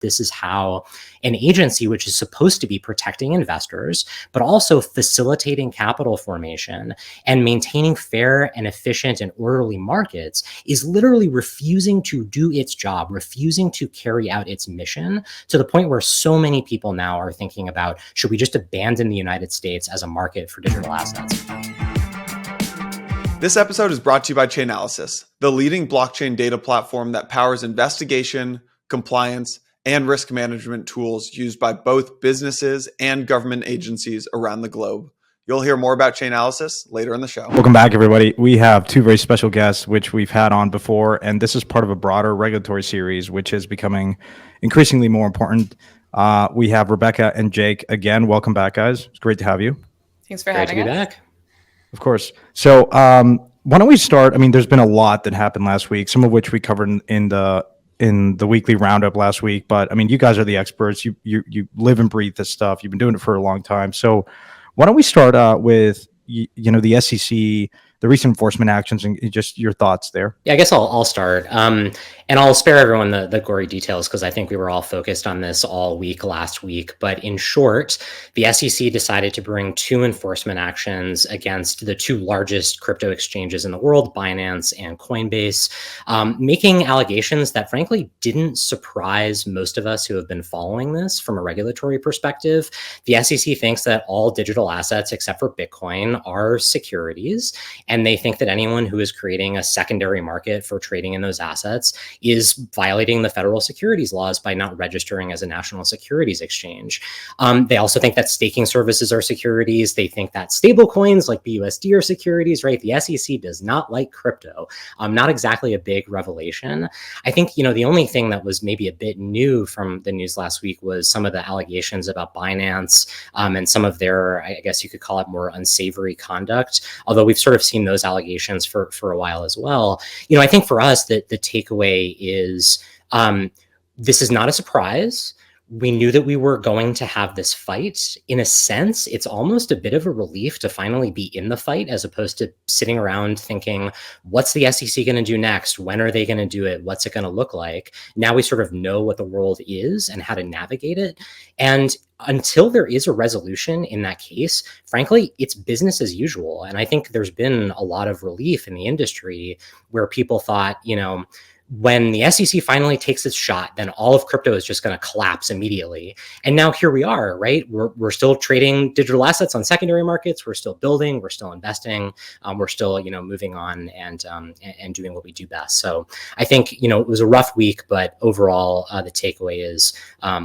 this is how an agency, which is supposed to be protecting investors, but also facilitating capital formation and maintaining fair and efficient and orderly markets, is literally refusing to do its job, refusing to carry out its mission, to the point where so many people now are thinking about, should we just abandon the United States as a market for digital assets? This episode is brought to you by Chainalysis, the leading blockchain data platform that powers investigation, compliance, and risk management tools used by both businesses and government agencies around the globe. You'll hear more about Chainalysis later in the show. Welcome back, everybody. We have two very special guests, which we've had on before, and this is part of a broader regulatory series, which is becoming increasingly more important. We have Rebecca and Jake again. Welcome back, guys. It's great to have you. Thanks for having us. Great to be back. Of course. So why don't we start? I mean, there's been a lot that happened last week, some of which we covered in the weekly roundup last week. But I mean, you guys are the experts. You live and breathe this stuff. You've been doing it for a long time. So why don't we start with the SEC, the recent enforcement actions, and just your thoughts there? Yeah, I guess I'll start. And I'll spare everyone the gory details because I think we were all focused on this all week last week. But in short, the SEC decided to bring two enforcement actions against the two largest crypto exchanges in the world, Binance and Coinbase, making allegations that frankly didn't surprise most of us who have been following this from a regulatory perspective. The SEC thinks that all digital assets except for Bitcoin are securities, and they think that anyone who is creating a secondary market for trading in those assets is violating the federal securities laws by not registering as a national securities exchange. They also think that staking services are securities. They think that stable coins like BUSD are securities, right? The SEC does not like crypto. Not exactly a big revelation. I think, the only thing that was maybe a bit new from the news last week was some of the allegations about Binance and some of their, I guess you could call it, more unsavory conduct, although we've sort of seen those allegations for a while as well. I think for us that the takeaway is this is not a surprise. We knew that we were going to have this fight. In a sense, it's almost a bit of a relief to finally be in the fight as opposed to sitting around thinking, what's the SEC going to do next? When are they going to do it? What's it going to look like? Now we sort of know what the world is and how to navigate it. And until there is a resolution in that case, frankly, it's business as usual. And I think there's been a lot of relief in the industry where people thought, when the SEC finally takes its shot, then all of crypto is just going to collapse immediately. And now here we are, right? We're still trading digital assets on secondary markets. We're still building. We're still investing. We're still, moving on and doing what we do best. So I think, it was a rough week, but overall, the takeaway is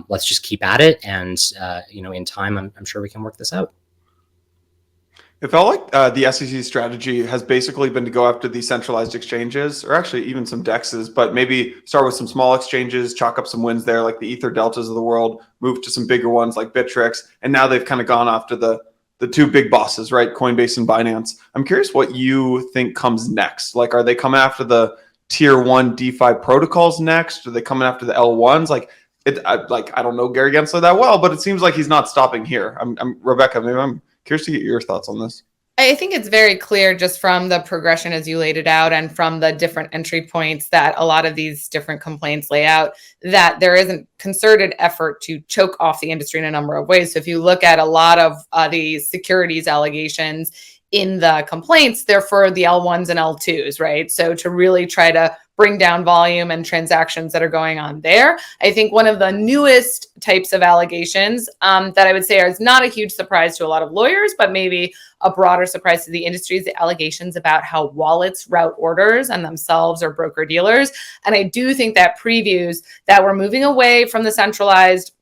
let's just keep at it. And, in time, I'm sure we can work this out. It felt like the SEC strategy has basically been to go after these centralized exchanges, or actually even some DEXs, but maybe start with some small exchanges, chalk up some wins there, like the Ether Deltas of the world, move to some bigger ones like Bittrex, and now they've kind of gone after the two big bosses, right? Coinbase and Binance. I'm curious what you think comes next. Like, are they coming after the tier 1 DeFi protocols next? Are they coming after the L1s? I don't know Gary Gensler that well, but it seems like he's not stopping here. Rebecca, maybe I'm curious to get your thoughts on this. I think it's very clear just from the progression as you laid it out and from the different entry points that a lot of these different complaints lay out that there is a concerted effort to choke off the industry in a number of ways. So if you look at a lot of the securities allegations in the complaints, they're for the L1s and L2s, right? So to really try to bring down volume and transactions that are going on there. I think one of the newest types of allegations that I would say is not a huge surprise to a lot of lawyers, but maybe a broader surprise to the industry is the allegations about how wallets route orders and themselves are broker dealers. And I do think that previews that we're moving away from the centralized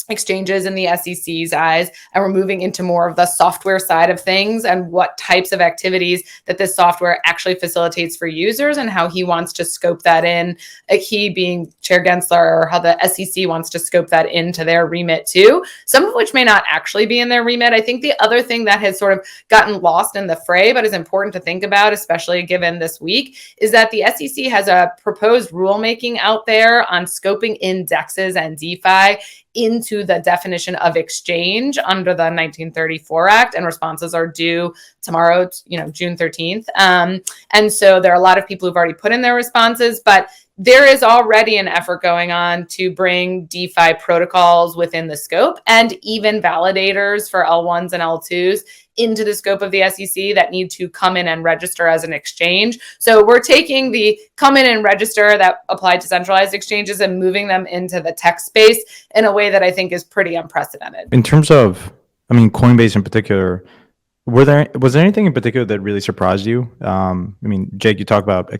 exchanges in the SEC's eyes, and we're moving into more of the software side of things and what types of activities that this software actually facilitates for users and how he wants to scope that in, he being Chair Gensler, or how the SEC wants to scope that into their remit too, some of which may not actually be in their remit. I think the other thing that has sort of gotten lost in the fray, but is important to think about, especially given this week, is that the SEC has a proposed rulemaking out there on scoping indexes and DeFi into the definition of exchange under the 1934 Act, and responses are due tomorrow, June 13th. And so there are a lot of people who've already put in their responses, but there is already an effort going on to bring DeFi protocols within the scope, and even validators for L1s and L2s into the scope of the SEC that need to come in and register as an exchange. So we're taking the come in and register that apply to centralized exchanges and moving them into the tech space in a way that I think is pretty unprecedented. In terms of, I mean, Coinbase in particular, was there anything in particular that really surprised you? I mean, Jake, you talk about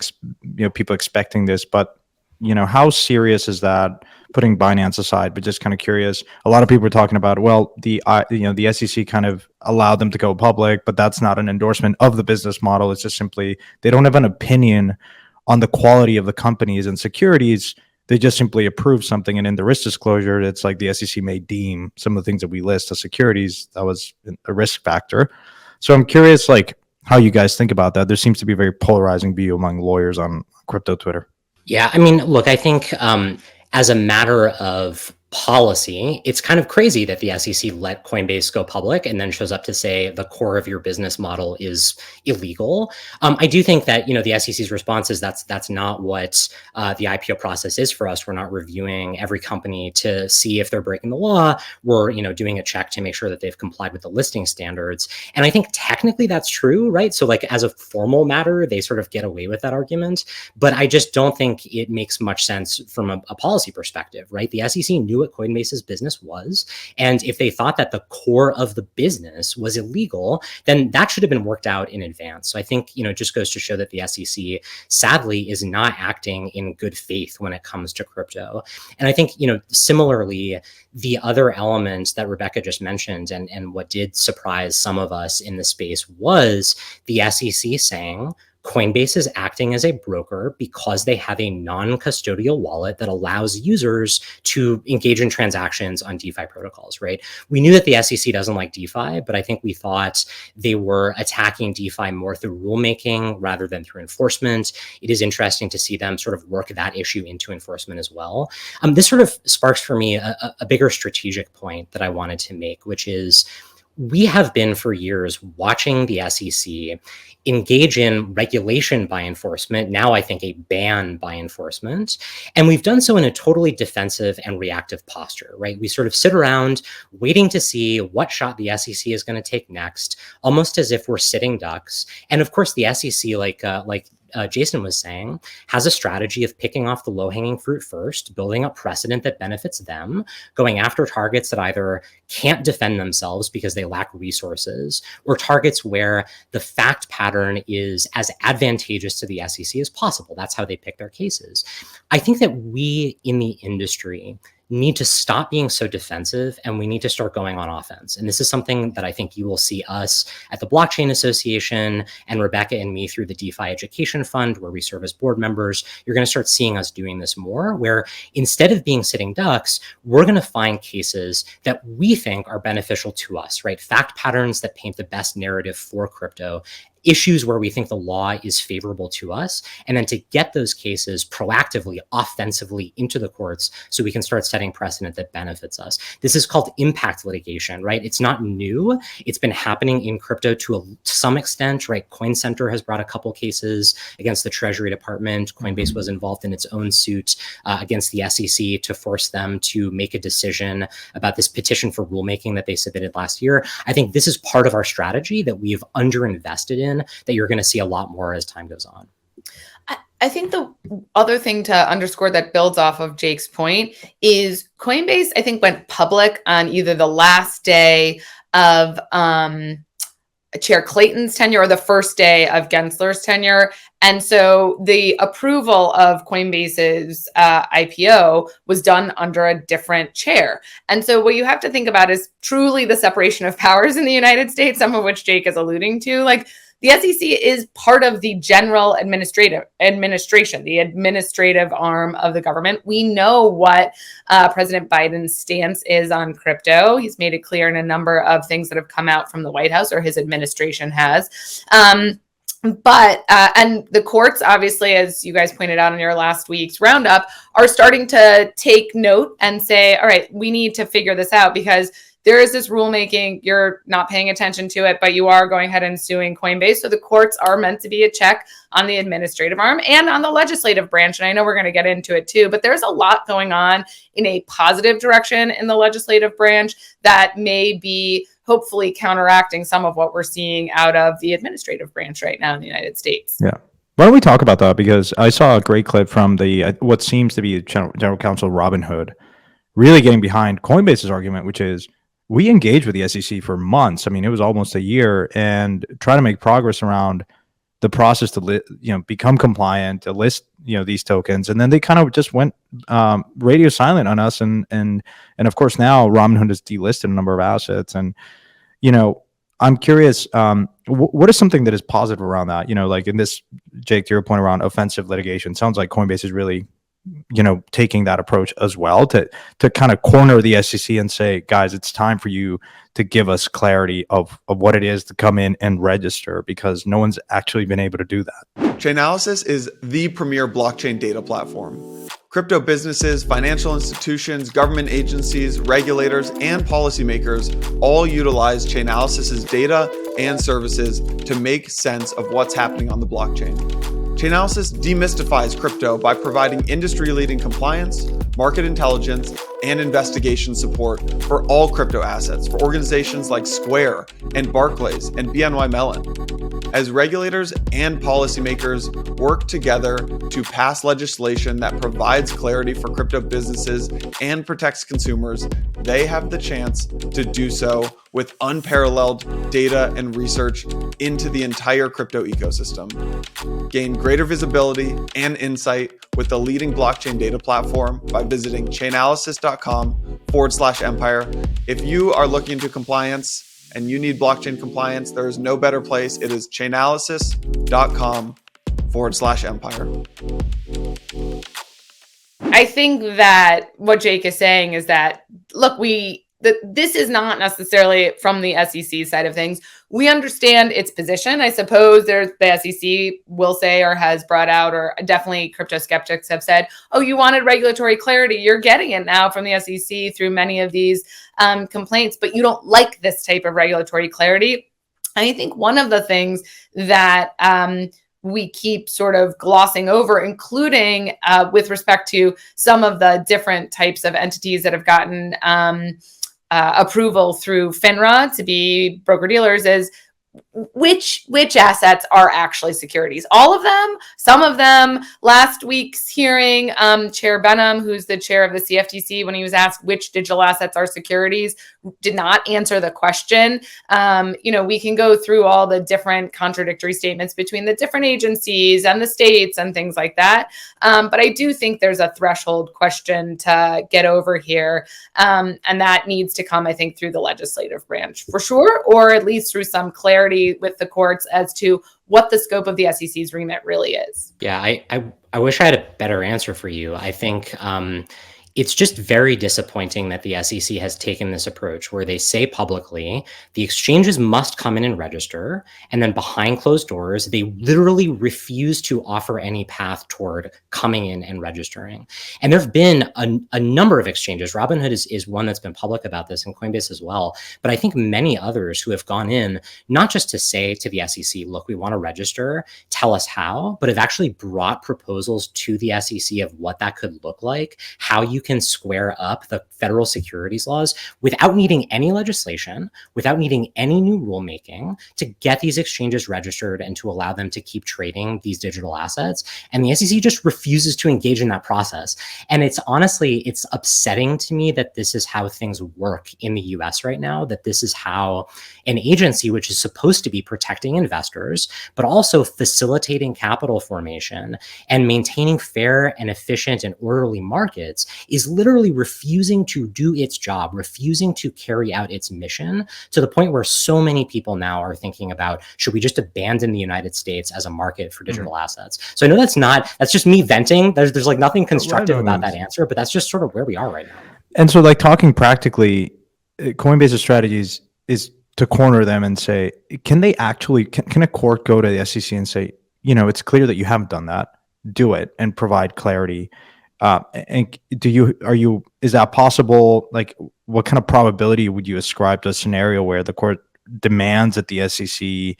people expecting this, but how serious is that? Putting Binance aside, but just kind of curious. A lot of people are talking about, well, the SEC kind of allowed them to go public, but that's not an endorsement of the business model. It's just simply they don't have an opinion on the quality of the companies and securities. They just simply approve something, and in the risk disclosure, it's like the SEC may deem some of the things that we list as securities that was a risk factor. So I'm curious, like, how you guys think about that. There seems to be a very polarizing view among lawyers on crypto Twitter. Yeah, I mean, look, I think as a matter of policy, it's kind of crazy that the SEC let Coinbase go public and then shows up to say the core of your business model is illegal. I do think that, the SEC's response is that's not what the IPO process is for us. We're not reviewing every company to see if they're breaking the law. We're, doing a check to make sure that they've complied with the listing standards. And I think technically that's true, right? So like as a formal matter, they sort of get away with that argument, but I just don't think it makes much sense from a policy perspective, right? The SEC knew what Coinbase's business was. And if they thought that the core of the business was illegal, then that should have been worked out in advance. So I think, it just goes to show that the SEC sadly is not acting in good faith when it comes to crypto. And I think, similarly, the other element that Rebecca just mentioned and what did surprise some of us in the space was the SEC saying, Coinbase is acting as a broker because they have a non-custodial wallet that allows users to engage in transactions on DeFi protocols, right? We knew that the SEC doesn't like DeFi, but I think we thought they were attacking DeFi more through rulemaking rather than through enforcement. It is interesting to see them sort of work that issue into enforcement as well. This sort of sparks for me a bigger strategic point that I wanted to make, which is we have been for years watching the SEC engage in regulation by enforcement, now I think a ban by enforcement. And we've done so in a totally defensive and reactive posture, right? We sort of sit around waiting to see what shot the SEC is going to take next, almost as if we're sitting ducks. And of course, the SEC, like Jason was saying, has a strategy of picking off the low-hanging fruit first, building up precedent that benefits them, going after targets that either can't defend themselves because they lack resources, or targets where the fact pattern is as advantageous to the SEC as possible. That's how they pick their cases. I think that we in the industry need to stop being so defensive, and we need to start going on offense. And this is something that I think you will see us at the Blockchain Association and Rebecca and me through the DeFi Education Fund, where we serve as board members. You're going to start seeing us doing this more, where instead of being sitting ducks, we're going to find cases that we think are beneficial to us, right? Fact patterns that paint the best narrative for crypto, issues where we think the law is favorable to us, and then to get those cases proactively, offensively into the courts so we can start setting precedent that benefits us. This is called impact litigation, right? It's not new. It's been happening in crypto to some extent, right? Coin Center has brought a couple cases against the Treasury Department. Coinbase was involved in its own suit against the SEC to force them to make a decision about this petition for rulemaking that they submitted last year. I think this is part of our strategy that we've underinvested in, that you're going to see a lot more as time goes on. I think the other thing to underscore that builds off of Jake's point is Coinbase, I think, went public on either the last day of Chair Clayton's tenure or the first day of Gensler's tenure. And so the approval of Coinbase's IPO was done under a different chair. And so what you have to think about is truly the separation of powers in the United States, some of which Jake is alluding to. Like, the SEC is part of the general administration, the administrative arm of the government. We know what President Biden's stance is on crypto. He's made it clear in a number of things that have come out from the White House, or his administration has. But the courts, obviously, as you guys pointed out in your last week's roundup, are starting to take note and say, all right, we need to figure this out, because there is this rulemaking, you're not paying attention to it, but you are going ahead and suing Coinbase. So the courts are meant to be a check on the administrative arm and on the legislative branch. And I know we're going to get into it too, but there's a lot going on in a positive direction in the legislative branch that may be hopefully counteracting some of what we're seeing out of the administrative branch right now in the United States. Yeah. Why don't we talk about that? Because I saw a great clip from the what seems to be General Counsel Robin Hood really getting behind Coinbase's argument, which is we engaged with the SEC for months. I mean, it was almost a year, and try to make progress around the process to become compliant, to list these tokens, and then they kind of just went radio silent on us, and of course now Robinhood has delisted a number of assets, and I'm curious, what is something that is positive around that? Like in this, Jake, to your point around offensive litigation, sounds like Coinbase is really taking that approach as well to kind of corner the SEC and say, guys, it's time for you to give us clarity of what it is to come in and register, because no one's actually been able to do that. Chainalysis is the premier blockchain data platform. Crypto businesses, financial institutions, government agencies, regulators, and policymakers all utilize Chainalysis's data and services to make sense of what's happening on the blockchain. Chainalysis demystifies crypto by providing industry-leading compliance, market intelligence, and investigation support for all crypto assets for organizations like Square and Barclays and BNY Mellon. As regulators and policymakers work together to pass legislation that provides clarity for crypto businesses and protects consumers, they have the chance to do so with unparalleled data and research into the entire crypto ecosystem. Gain greater visibility and insight with the leading blockchain data platform by visiting chainalysis.com/empire. If you are looking into compliance and you need blockchain compliance, there is no better place. It is chainalysis.com/empire. I think that what Jake is saying is that, look, this is not necessarily from the SEC side of things. We understand its position. I suppose the SEC will say, or has brought out, or definitely crypto skeptics have said, oh, you wanted regulatory clarity. You're getting it now from the SEC through many of these complaints, but you don't like this type of regulatory clarity. I think one of the things that we keep sort of glossing over, including with respect to some of the different types of entities that have gotten approval through FINRA to be broker-dealers, is which assets are actually securities. All of them, some of them. Last week's hearing, Chair Benham, who's the chair of the CFTC, when he was asked which digital assets are securities, did not answer the question. We can go through all the different contradictory statements between the different agencies and the states and things like that. But I do think there's a threshold question to get over here. And that needs to come, I think, through the legislative branch for sure, or at least through some clarity with the courts as to what the scope of the SEC's remit really is. Yeah, I wish I had a better answer for you. I think it's just very disappointing that the SEC has taken this approach where they say publicly the exchanges must come in and register, and then behind closed doors, they literally refuse to offer any path toward coming in and registering. And there have been a number of exchanges. Robinhood is one that's been public about this, and Coinbase as well. But I think many others who have gone in, not just to say to the SEC, look, we want to register, tell us how, but have actually brought proposals to the SEC of what that could look like, how you can square up the federal securities laws without needing any legislation, without needing any new rulemaking, to get these exchanges registered and to allow them to keep trading these digital assets. And the SEC just refuses to engage in that process. And it's upsetting to me that this is how things work in the US right now, that this is how an agency which is supposed to be protecting investors, but also facilitating capital formation and maintaining fair and efficient and orderly markets, is literally refusing to do its job, refusing to carry out its mission, to the point where so many people now are thinking about, should we just abandon the United States as a market for digital assets? So I know that's just me venting. There's like nothing constructive about that answer, but that's just sort of where we are right now. And so, like, talking practically, Coinbase's strategy is to corner them and say, can a court go to the SEC and say, it's clear that you haven't done that, do it and provide clarity? And is that possible? Like, what kind of probability would you ascribe to a scenario where the court demands that the SEC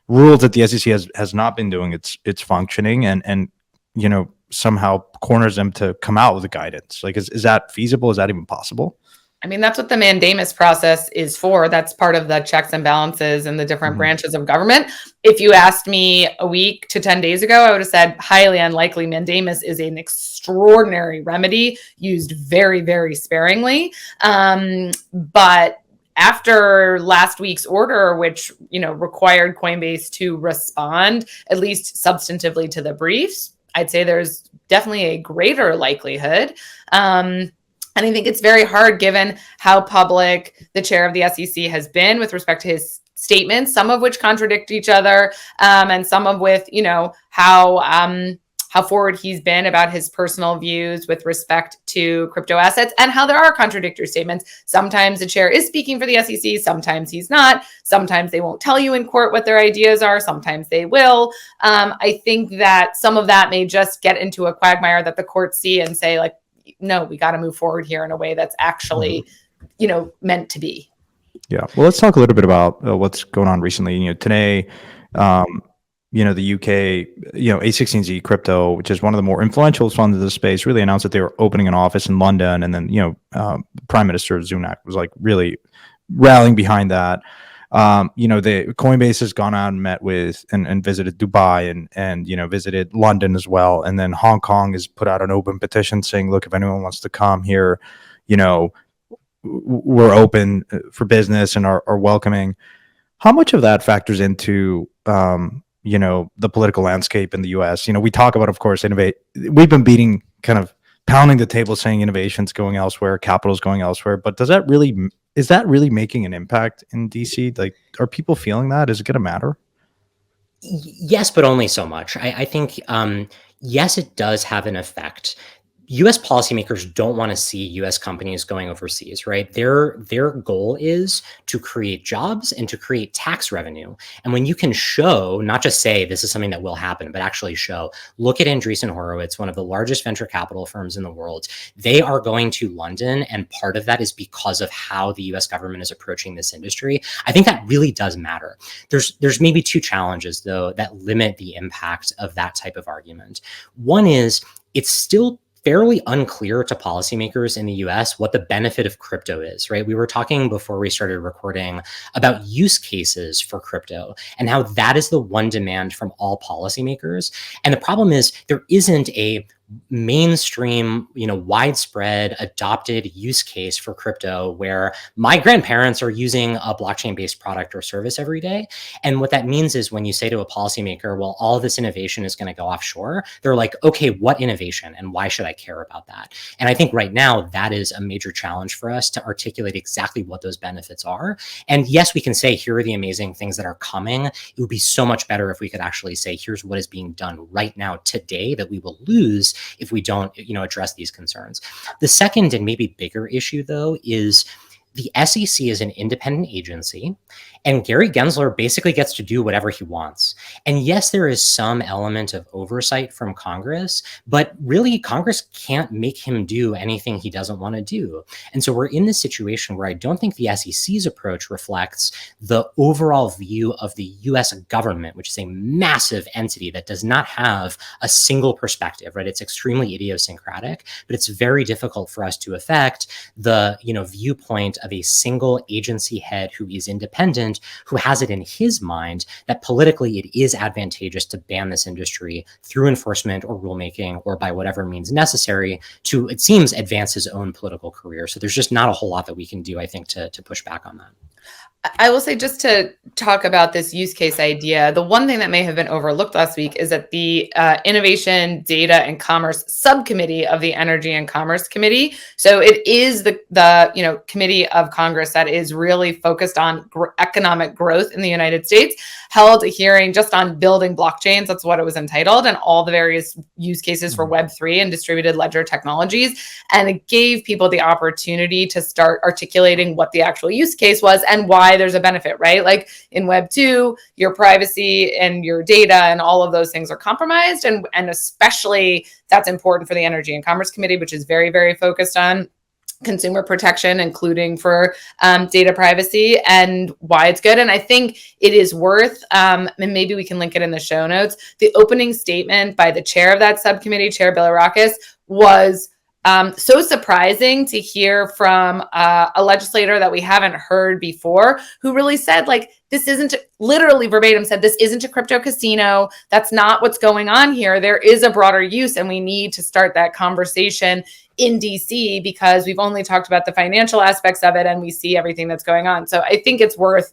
rules that the SEC has not been doing its functioning and somehow corners them to come out with a guidance? Like, is that feasible? Is that even possible? I mean, that's what the mandamus process is for. That's part of the checks and balances in the different branches of government. If you asked me a week to 10 days ago, I would have said highly unlikely. Mandamus is an extraordinary remedy used very, very sparingly. But after last week's order, which required Coinbase to respond at least substantively to the briefs, I'd say there's definitely a greater likelihood. And I think it's very hard given how public the chair of the SEC has been with respect to his statements, some of which contradict each other, and some of with, how forward he's been about his personal views with respect to crypto assets, and how there are contradictory statements. Sometimes the chair is speaking for the SEC, sometimes he's not. Sometimes they won't tell you in court what their ideas are, sometimes they will. I think that some of that may just get into a quagmire that the courts see and say, like, no, we got to move forward here in a way that's actually, meant to be. Yeah. Well, let's talk a little bit about what's going on recently. Today, the UK, A16Z Crypto, which is one of the more influential funds of the space, really announced that they were opening an office in London. And then, Prime Minister Sunak was like really rallying behind that. The Coinbase has gone out and met with and visited Dubai and visited London as well. And then Hong Kong has put out an open petition saying, look, if anyone wants to come here, we're open for business and are welcoming. How much of that factors into, the political landscape in the US? We talk about, of course, innovate. We've been pounding the table saying innovation's going elsewhere, capital's going elsewhere. But is that really making an impact in DC? Like, are people feeling that? Is it going to matter? Yes, but only so much. I think, yes, it does have an effect. US policymakers don't want to see US companies going overseas, right? Their goal is to create jobs and to create tax revenue. And when you can show, not just say this is something that will happen, but actually show, look at Andreessen Horowitz, one of the largest venture capital firms in the world. They are going to London, and part of that is because of how the US government is approaching this industry. I think that really does matter. There's maybe two challenges, though, that limit the impact of that type of argument. One is it's still fairly unclear to policymakers in the US what the benefit of crypto is, right? We were talking before we started recording about use cases for crypto and how that is the one demand from all policymakers. And the problem is there isn't a mainstream, widespread adopted use case for crypto where my grandparents are using a blockchain-based product or service every day. And what that means is when you say to a policymaker, well, all of this innovation is going to go offshore, they're like, okay, what innovation and why should I care about that? And I think right now that is a major challenge for us to articulate exactly what those benefits are. And yes, we can say, here are the amazing things that are coming. It would be so much better if we could actually say, here's what is being done right now today that we will lose if we don't, address these concerns. The second and maybe bigger issue, though, is the SEC is an independent agency, and Gary Gensler basically gets to do whatever he wants. And yes, there is some element of oversight from Congress, but really Congress can't make him do anything he doesn't want to do. And so we're in this situation where I don't think the SEC's approach reflects the overall view of the US government, which is a massive entity that does not have a single perspective, right? It's extremely idiosyncratic, but it's very difficult for us to affect the, viewpoint of a single agency head who is independent, who has it in his mind that politically it is advantageous to ban this industry through enforcement or rulemaking or by whatever means necessary to, it seems, advance his own political career. So there's just not a whole lot that we can do, I think, to push back on that. I will say, just to talk about this use case idea, the one thing that may have been overlooked last week is that the Innovation, Data, and Commerce Subcommittee of the Energy and Commerce Committee. So it is the committee of Congress that is really focused on economic growth in the United States, held a hearing just on building blockchains. That's what it was entitled, and all the various use cases for Web3 and distributed ledger technologies. And it gave people the opportunity to start articulating what the actual use case was and why why there's a benefit, right? Like in Web 2, your privacy and your data and all of those things are compromised. And especially that's important for the Energy and Commerce Committee, which is very, very focused on consumer protection, including for data privacy, and why it's good. And I think it is worth, and maybe we can link it in the show notes, the opening statement by the chair of that subcommittee, Chair Bilirakis, was so surprising to hear from a legislator that we haven't heard before, who really said, like, this isn't, literally verbatim said, this isn't a crypto casino. That's not what's going on here. There is a broader use, and we need to start that conversation in DC, because we've only talked about the financial aspects of it and we see everything that's going on. So I think it's worth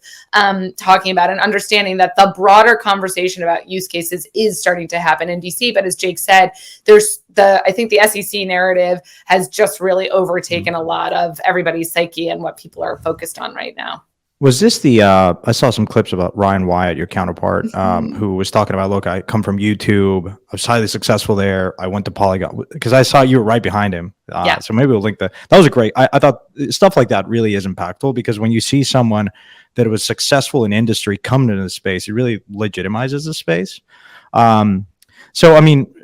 talking about and understanding that the broader conversation about use cases is starting to happen in DC. But as Jake said, I think the SEC narrative has just really overtaken a lot of everybody's psyche and what people are focused on right now. Was this I saw some clips about Ryan Wyatt, your counterpart, who was talking about, look, I come from YouTube. I was highly successful there. I went to Polygon because I saw you were right behind him. So maybe we'll link that. That was I thought stuff like that really is impactful, because when you see someone that was successful in industry come into the space, it really legitimizes the space. So, I mean,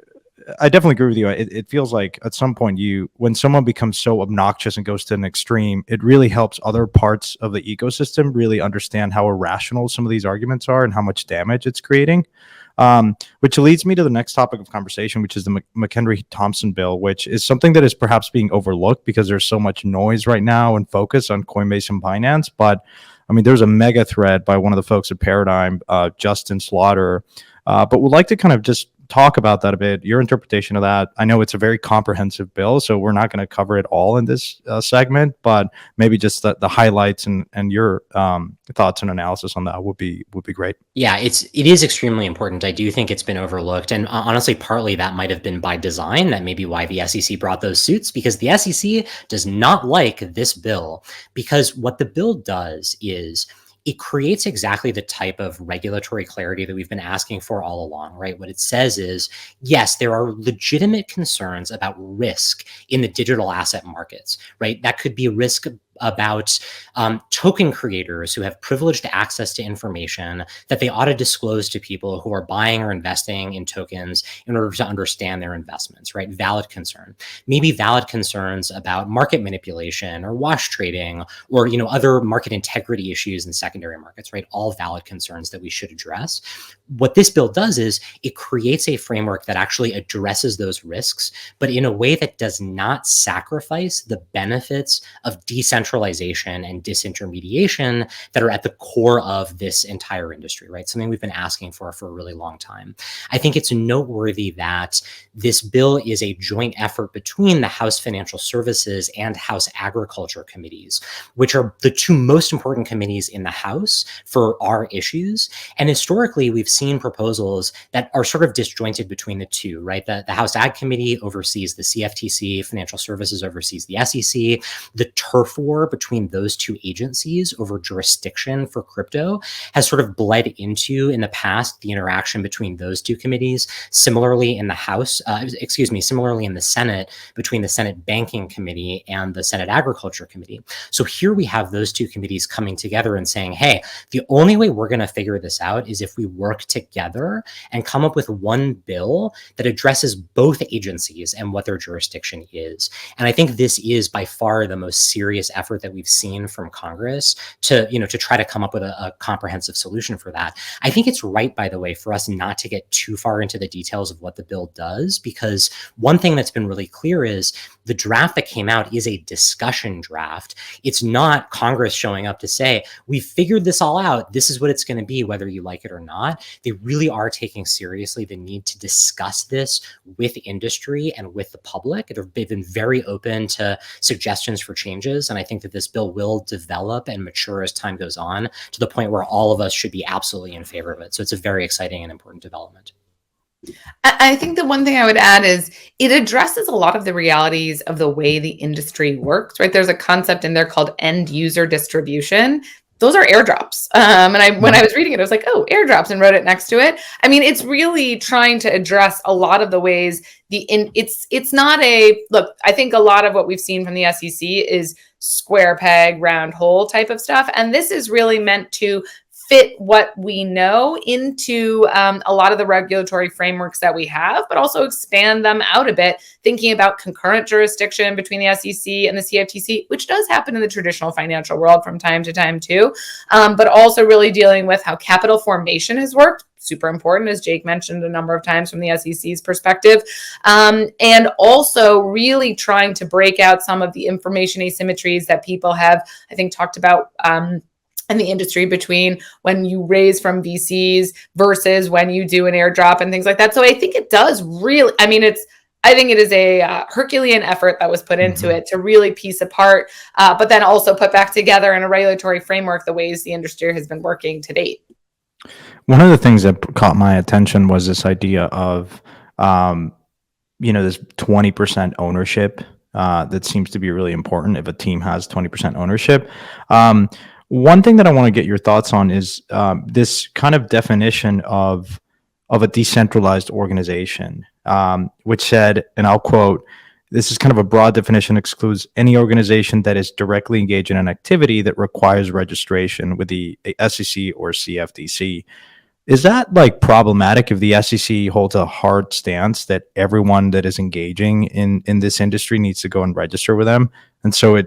I definitely agree with you. It feels like at some point when someone becomes so obnoxious and goes to an extreme, it really helps other parts of the ecosystem really understand how irrational some of these arguments are and how much damage it's creating. Which leads me to the next topic of conversation, which is the McHenry-Thompson Bill, which is something that is perhaps being overlooked because there's so much noise right now and focus on Coinbase and Binance. But I mean, there's a mega thread by one of the folks at Paradigm, Justin Slaughter. But we'd like to kind of just talk about that a bit, your interpretation of that. I know it's a very comprehensive bill, so we're not going to cover it all in this segment, but maybe just the highlights and your thoughts and analysis on that would be great. Yeah, it is extremely important. I do think it's been overlooked, and honestly, partly that might have been by design. That may be why the SEC brought those suits, because the SEC does not like this bill, because what the bill does is it creates exactly the type of regulatory clarity that we've been asking for all along, right? What it says is, yes, there are legitimate concerns about risk in the digital asset markets, right? That could be risk about token creators who have privileged access to information that they ought to disclose to people who are buying or investing in tokens in order to understand their investments, right? Valid concern. Maybe valid concerns about market manipulation or wash trading or, other market integrity issues in secondary markets, right? All valid concerns that we should address. What this bill does is it creates a framework that actually addresses those risks, but in a way that does not sacrifice the benefits of decentralization and disintermediation that are at the core of this entire industry, right? Something we've been asking for a really long time. I think it's noteworthy that this bill is a joint effort between the House Financial Services and House Agriculture committees, which are the two most important committees in the House for our issues. And historically, we've seen proposals that are sort of disjointed between the two, right? The House Ag Committee oversees the CFTC, Financial Services oversees the SEC. The turf war between those two agencies over jurisdiction for crypto has sort of bled into, in the past, the interaction between those two committees. Similarly in the similarly in the Senate, between the Senate Banking Committee and the Senate Agriculture Committee. So here we have those two committees coming together and saying, hey, the only way we're going to figure this out is if we work together and come up with one bill that addresses both agencies and what their jurisdiction is. And I think this is by far the most serious effort that we've seen from Congress to try to come up with a comprehensive solution for that. I think it's right, by the way, for us not to get too far into the details of what the bill does, because one thing that's been really clear is the draft that came out is a discussion draft. It's not Congress showing up to say, we figured this all out. This is what it's going to be, whether you like it or not. They really are taking seriously the need to discuss this with industry and with the public. They've been very open to suggestions for changes. And I think that this bill will develop and mature as time goes on to the point where all of us should be absolutely in favor of it. So it's a very exciting and important development. I think the one thing I would add is it addresses a lot of the realities of the way the industry works, right? There's a concept in there called end user distribution. Those are airdrops. When I was reading it, I was like, oh, airdrops, and wrote it next to it. I mean, it's really trying to address a lot of the ways it's not look, I think a lot of what we've seen from the SEC is square peg, round hole type of stuff. And this is really meant to fit what we know into a lot of the regulatory frameworks that we have, but also expand them out a bit, thinking about concurrent jurisdiction between the SEC and the CFTC, which does happen in the traditional financial world from time to time too, but also really dealing with how capital formation has worked. Super important, as Jake mentioned a number of times from the SEC's perspective, and also really trying to break out some of the information asymmetries that people have, I think, talked about in the industry between when you raise from VCs versus when you do an airdrop and things like that. So I think it does really, I think it is a Herculean effort that was put into it to really piece apart, but then also put back together in a regulatory framework the ways the industry has been working to date. One of the things that caught my attention was this idea of, this 20% ownership that seems to be really important if a team has 20% ownership. One thing that I want to get your thoughts on is this kind of definition of a decentralized organization, which said, and I'll quote, "This is kind of a broad definition, excludes any organization that is directly engaged in an activity that requires registration with the SEC or CFTC." Is that like problematic if the SEC holds a hard stance that everyone that is engaging in this industry needs to go and register with them? And so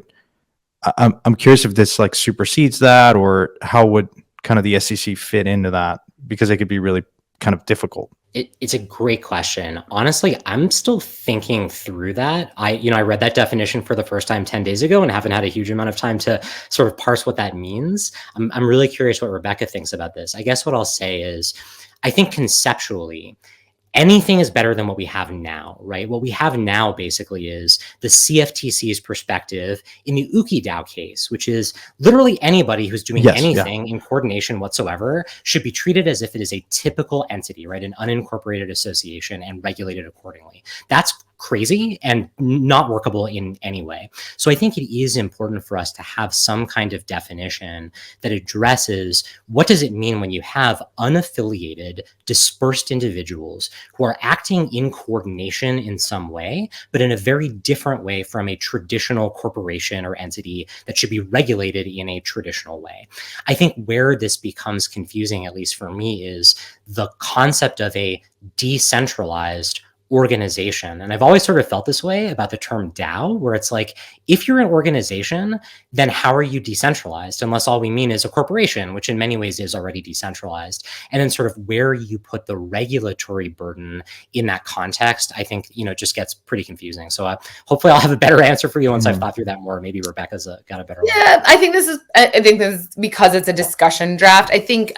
I'm curious if this like supersedes that, or how would kind of the SEC fit into that, because it could be really kind of difficult. It's a great question. Honestly, I'm still thinking through that. I read that definition for the first time 10 days ago and haven't had a huge amount of time to sort of parse what that means. I'm really curious what Rebecca thinks about this. I guess what I'll say is, I think conceptually, anything is better than what we have now, right? What we have now basically is the CFTC's perspective in the UkiDAO case, which is literally anybody who's doing anything in coordination whatsoever should be treated as if it is a typical entity, right? An unincorporated association and regulated accordingly. That's crazy and not workable in any way. So I think it is important for us to have some kind of definition that addresses what does it mean when you have unaffiliated, dispersed individuals who are acting in coordination in some way, but in a very different way from a traditional corporation or entity that should be regulated in a traditional way. I think where this becomes confusing, at least for me, is the concept of a decentralized organization. And I've always sort of felt this way about the term DAO, where it's like, if you're an organization, then how are you decentralized? Unless all we mean is a corporation, which in many ways is already decentralized. And then sort of where you put the regulatory burden in that context, I think, just gets pretty confusing. So hopefully I'll have a better answer for you once I've thought through that more. Maybe Rebecca's got a better one. Yeah, I think this is because it's a discussion draft. I think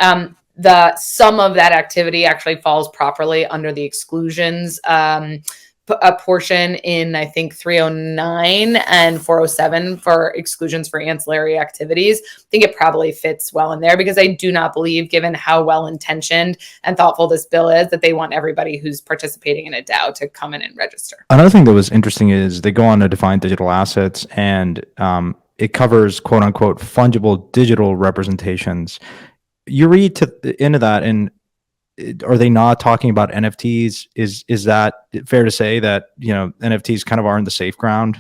some of that activity actually falls properly under the exclusions a portion in, I think, 309 and 407 for exclusions for ancillary activities. I think it probably fits well in there, because I do not believe, given how well-intentioned and thoughtful this bill is, that they want everybody who's participating in a DAO to come in and register. Another thing that was interesting is they go on to define digital assets, and it covers quote unquote fungible digital representations. You read into that, and are they not talking about NFTs? Is that fair to say that NFTs kind of are in the safe ground,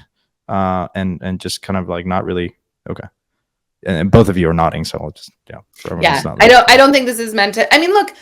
and just kind of like not really okay? And both of you are nodding, so I'll just I don't think this is meant to. I mean, look,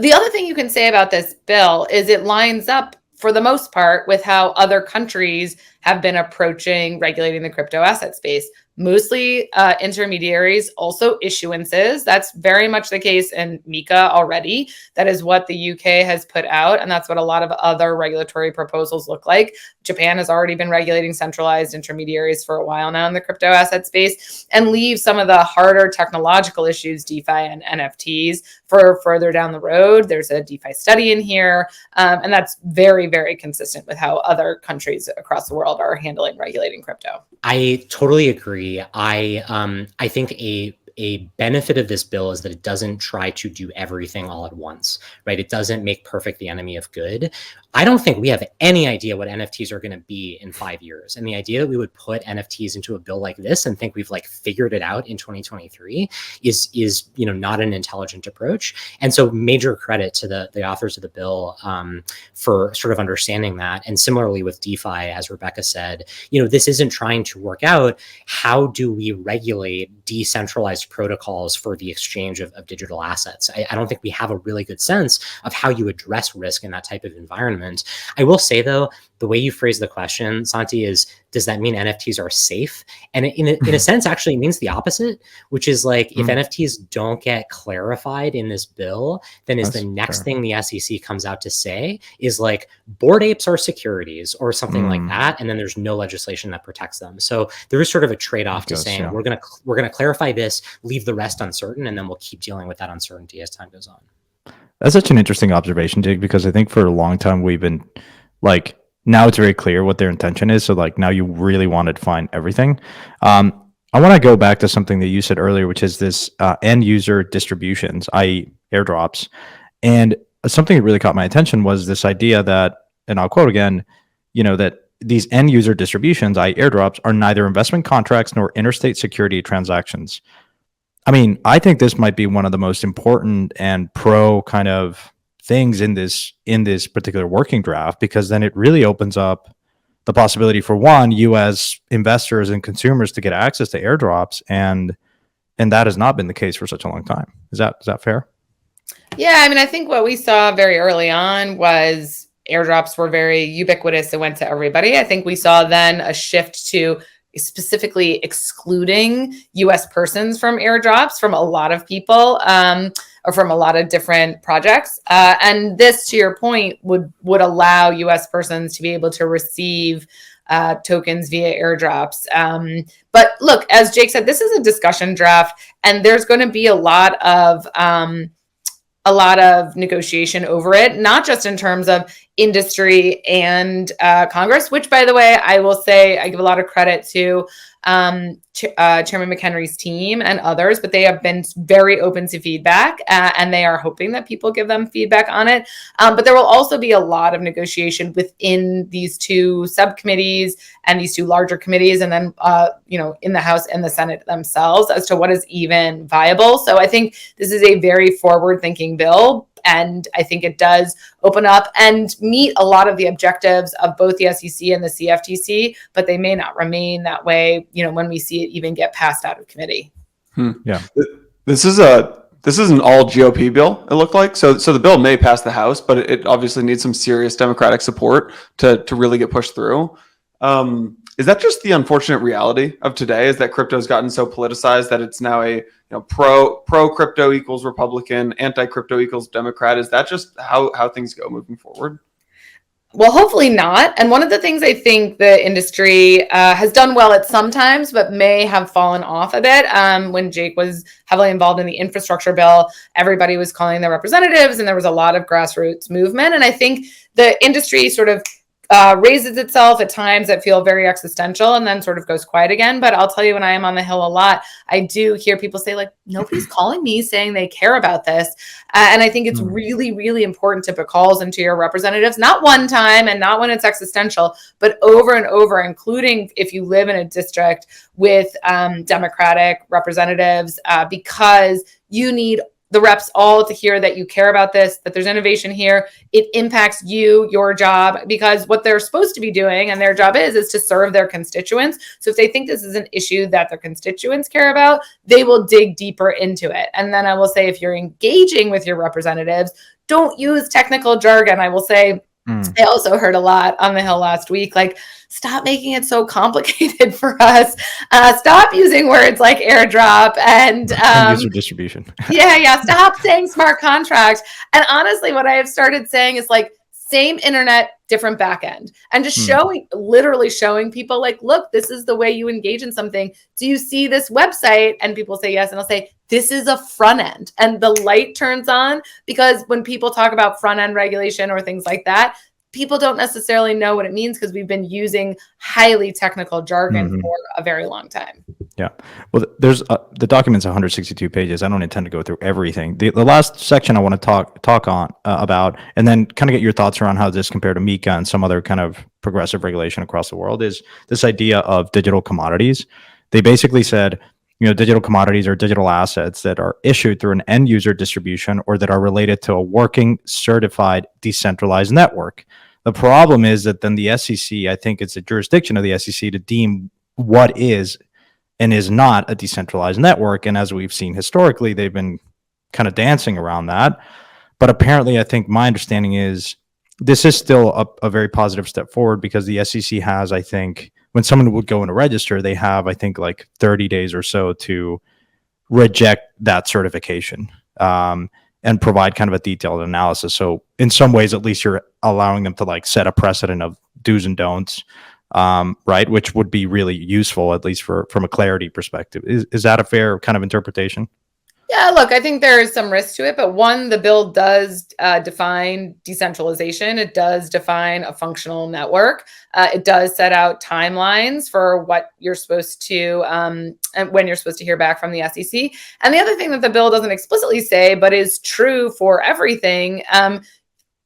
the other thing you can say about this bill is it lines up for the most part with how other countries have been approaching regulating the crypto asset space. Mostly intermediaries, also issuances. That's very much the case in MiCA already. That is what the UK has put out, and that's what a lot of other regulatory proposals look like. Japan has already been regulating centralized intermediaries for a while now in the crypto asset space, and leave some of the harder technological issues, DeFi and NFTs, for further down the road. There's a DeFi study in here, and that's very, very consistent with how other countries across the world are handling regulating crypto. I totally agree. I think a a benefit of this bill is that it doesn't try to do everything all at once, right? It doesn't make perfect the enemy of good. I don't think we have any idea what NFTs are going to be in 5 years. And the idea that we would put NFTs into a bill like this and think we've like figured it out in 2023 is not an intelligent approach. And so major credit to the authors of the bill for sort of understanding that. And similarly with DeFi, as Rebecca said, this isn't trying to work out how do we regulate decentralized protocols for the exchange of digital assets. I don't think we have a really good sense of how you address risk in that type of environment. I will say, though, the way you phrase the question, Santi, is, does that mean NFTs are safe? And in a sense, actually means the opposite, which is like, if NFTs don't get clarified in this bill, then the next thing the SEC comes out to say is like, Bored Apes are securities or something like that. And then there's no legislation that protects them. So there is sort of a trade-off to saying, we're going to clarify this, leave the rest uncertain, and then we'll keep dealing with that uncertainty as time goes on. That's such an interesting observation, Dig, because I think for a long time we've been like, now it's very clear what their intention is. So like now you really want to define everything. I want to go back to something that you said earlier, which is this end user distributions, i.e. airdrops. And something that really caught my attention was this idea that, and I'll quote again, that these end user distributions, i.e. airdrops, are neither investment contracts nor interstate security transactions. I mean, I think this might be one of the most important and pro kind of things in this particular working draft, because then it really opens up the possibility for you as investors and consumers to get access to airdrops, and that has not been the case for such a long time. Is that fair? Yeah, I mean, I think what we saw very early on was airdrops were very ubiquitous and went to everybody. I think we saw then a shift to specifically excluding U.S. persons from airdrops from a lot of people, or from a lot of different projects. And this, to your point, would allow U.S. persons to be able to receive tokens via airdrops. But look, as Jake said, this is a discussion draft, and there's going to be a lot of negotiation over it, not just in terms of industry and Congress, which, by the way, I will say I give a lot of credit to Chairman McHenry's team and others, but they have been very open to feedback, and they are hoping that people give them feedback on it. But there will also be a lot of negotiation within these two subcommittees and these two larger committees, and then in the House and the Senate themselves as to what is even viable. So I think this is a very forward-thinking bill, and I think it does open up and meet a lot of the objectives of both the SEC and the CFTC, but they may not remain that way, when we see it even get passed out of committee. Yeah. This is an all GOP bill, it looked like. So the bill may pass the House, but it obviously needs some serious Democratic support to really get pushed through. Is that just the unfortunate reality of today, is that crypto has gotten so politicized that it's now a pro crypto equals Republican, anti crypto equals Democrat? Is that just how things go moving forward? Well, hopefully not. And one of the things I think the industry has done well at sometimes, but may have fallen off a bit. When Jake was heavily involved in the infrastructure bill, everybody was calling their representatives, and there was a lot of grassroots movement. And I think the industry sort of raises itself at times that feel very existential and then sort of goes quiet again. But I'll tell you, when I am on the Hill a lot, I do hear people say, like, nobody's calling me saying they care about this. And I think it's really, really important to put calls into your representatives, not one time and not when it's existential, but over and over, including if you live in a district with Democratic representatives, because you need the reps all to hear that you care about this, that there's innovation here. It impacts you, your job, because what they're supposed to be doing, and their job is to serve their constituents. So if they think this is an issue that their constituents care about, they will dig deeper into it. And then I will say, if you're engaging with your representatives, don't use technical jargon. I will say, I also heard a lot on the Hill last week, like, stop making it so complicated for us. Stop using words like airdrop and user distribution. Yeah. Stop saying smart contract. And honestly, what I have started saying is like, same internet, different backend, and just literally showing people, like, look, this is the way you engage in something. Do you see this website? And people say yes. And I'll say, this is a front end. And the light turns on, because when people talk about front end regulation or things like that, people don't necessarily know what it means because we've been using highly technical jargon for a very long time. Yeah. Well, there's the document's 162 pages. I don't intend to go through everything. The last section I want to talk on about, and then kind of get your thoughts around how this compared to MiCA and some other kind of progressive regulation across the world, is this idea of digital commodities. They basically said, digital commodities are digital assets that are issued through an end user distribution or that are related to a working, certified, decentralized network. The problem is that then the SEC, I think it's a jurisdiction of the SEC to deem what is and is not a decentralized network. And as we've seen historically, they've been kind of dancing around that. But apparently, I think my understanding is this is still a very positive step forward, because the SEC has, I think, when someone would go in to register, they have, I think, like 30 days or so to reject that certification and provide kind of a detailed analysis. So in some ways, at least you're allowing them to like set a precedent of do's and don'ts. Right, which would be really useful, at least from a clarity perspective. Is that a fair kind of interpretation? Yeah, look, I think there is some risk to it, but one, the bill does define decentralization. It does define a functional network. It does set out timelines for what you're supposed to, and when you're supposed to hear back from the SEC. And the other thing that the bill doesn't explicitly say, but is true for everything,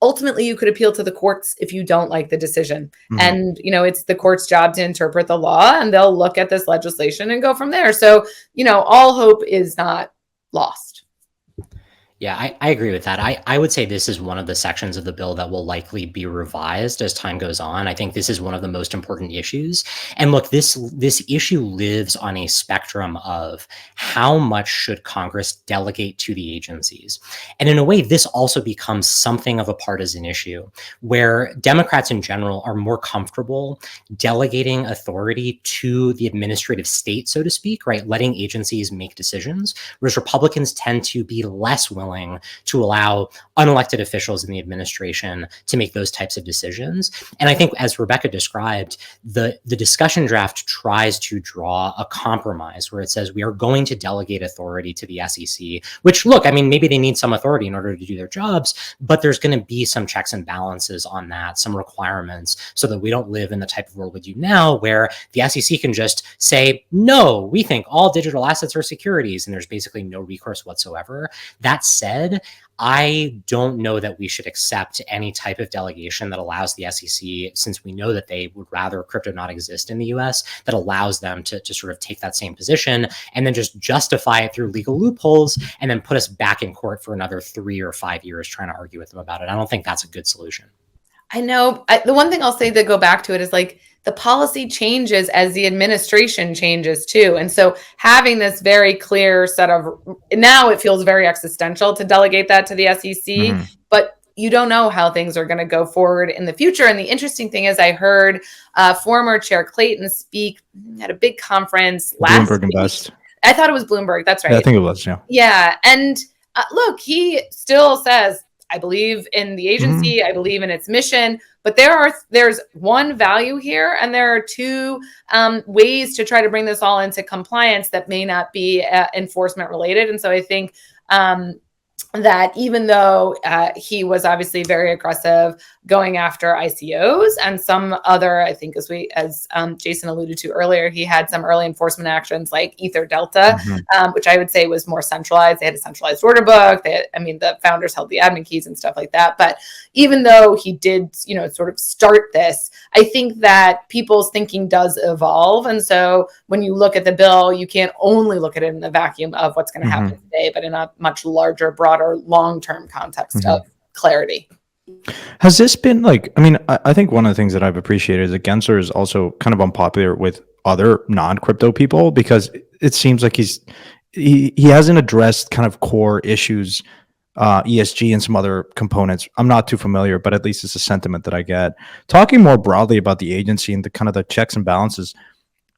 ultimately, you could appeal to the courts if you don't like the decision. And, it's the court's job to interpret the law, and they'll look at this legislation and go from there. So, all hope is not lost. Yeah, I agree with that. I would say this is one of the sections of the bill that will likely be revised as time goes on. I think this is one of the most important issues. And look, this issue lives on a spectrum of how much should Congress delegate to the agencies. And in a way, this also becomes something of a partisan issue, where Democrats in general are more comfortable delegating authority to the administrative state, so to speak, right? Letting agencies make decisions, whereas Republicans tend to be less willing to allow unelected officials in the administration to make those types of decisions. And I think, as Rebecca described, the discussion draft tries to draw a compromise where it says we are going to delegate authority to the SEC, which, look, I mean, maybe they need some authority in order to do their jobs, but there's going to be some checks and balances on that, some requirements, so that we don't live in the type of world we do now where the SEC can just say, no, we think all digital assets are securities, and there's basically no recourse whatsoever. That said, I don't know that we should accept any type of delegation that allows the SEC, since we know that they would rather crypto not exist in the US, that allows them to sort of take that same position and then just justify it through legal loopholes and then put us back in court for another 3 or 5 years trying to argue with them about it. I don't think that's a good solution. I know. The one thing I'll say to go back to it is like the policy changes as the administration changes too. And so having this very clear set of, now it feels very existential to delegate that to the SEC, but you don't know how things are going to go forward in the future. And the interesting thing is I heard former Chair Clayton speak at a big conference last week. Invest. I thought it was Bloomberg. That's right. Yeah, I think it was, yeah. Yeah. And look, he still says, I believe in the agency. I believe in its mission, but there's one value here, and there are two ways to try to bring this all into compliance that may not be enforcement related. And so I think that even though he was obviously very aggressive going after ICOs and some other, I think as Jason alluded to earlier, he had some early enforcement actions like Ether Delta, which I would say was more centralized. They had a centralized order book. The founders held the admin keys and stuff like that. But even though he did, sort of start this, I think that people's thinking does evolve. And so when you look at the bill, you can't only look at it in the vacuum of what's going to happen today, but in a much larger, broader, long-term context of clarity. Has this been I think one of the things that I've appreciated is that Gensler is also kind of unpopular with other non-crypto people, because it seems like he hasn't addressed kind of core issues, ESG and some other components. I'm not too familiar, but at least it's a sentiment that I get. Talking more broadly about the agency and the kind of the checks and balances,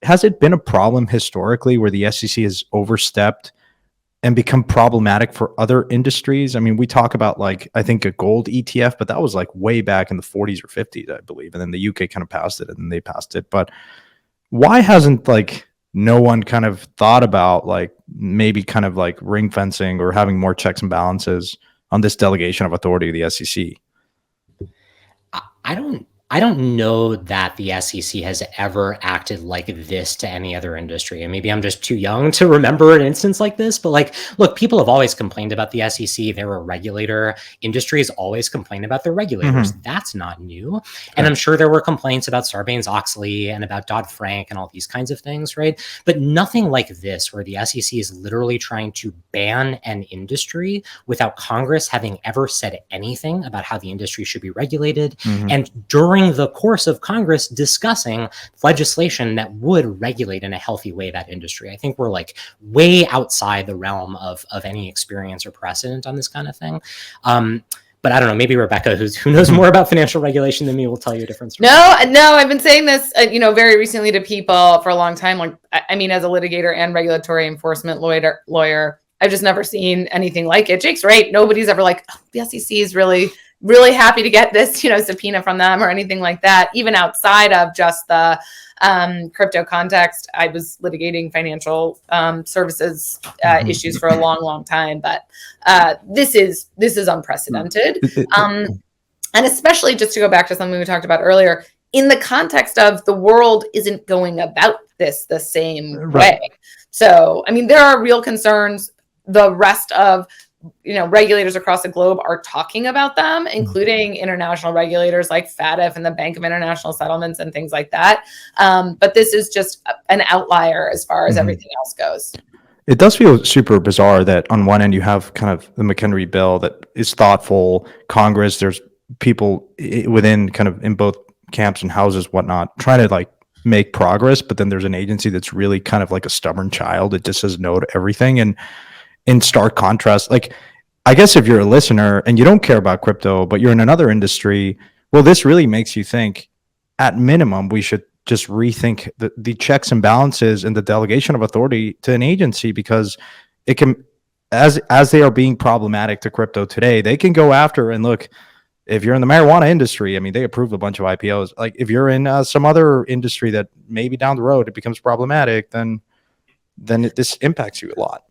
has it been a problem historically where the SEC has overstepped and become problematic for other industries? I mean, we talk about I think a gold ETF, but that was way back in the 40s or 50s, I believe. And then the UK kind of passed it, and then they passed it. But why hasn't no one kind of thought about maybe kind of ring fencing or having more checks and balances on this delegation of authority to the SEC? I don't know that the SEC has ever acted like this to any other industry. And maybe I'm just too young to remember an instance like this, but like, look, people have always complained about the SEC. They're a regulator. Industry has always complained about their regulators. That's not new. And I'm sure there were complaints about Sarbanes-Oxley and about Dodd-Frank and all these kinds of things, right? But nothing like this, where the SEC is literally trying to ban an industry without Congress having ever said anything about how the industry should be regulated. And during the course of Congress discussing legislation that would regulate in a healthy way that industry. I think we're like way outside the realm of any experience or precedent on this kind of thing. But I don't know, maybe Rebecca, who knows more about financial regulation than me, will tell you a different story. No, I've been saying this, very recently to people for a long time. Like, I mean, as a litigator and regulatory enforcement lawyer, I've just never seen anything like it. Jake's right. Nobody's ever like, oh, the SEC is really happy to get this, subpoena from them or anything like that. Even outside of just the crypto context, I was litigating financial services issues for a long time, but this is unprecedented. And especially just to go back to something we talked about earlier, in the context of the world isn't going about this the same way. So, I mean, there are real concerns. The rest of regulators across the globe are talking about them, including international regulators like FATF and the Bank of International Settlements and things like that. But this is just an outlier as far as everything else goes. It does feel super bizarre that on one end you have kind of the McHenry bill that is thoughtful. Congress, there's people within kind of in both camps and houses, whatnot, trying to like make progress. But then there's an agency that's really kind of like a stubborn child. It just says no to everything. And in stark contrast, like, I guess if you're a listener and you don't care about crypto, but you're in another industry, well, this really makes you think, at minimum, we should just rethink the checks and balances and the delegation of authority to an agency, because it can, as they are being problematic to crypto today, they can go after and look, if you're in the marijuana industry, I mean, they approved a bunch of IPOs. Like, if you're in some other industry that maybe down the road it becomes problematic, then this impacts you a lot.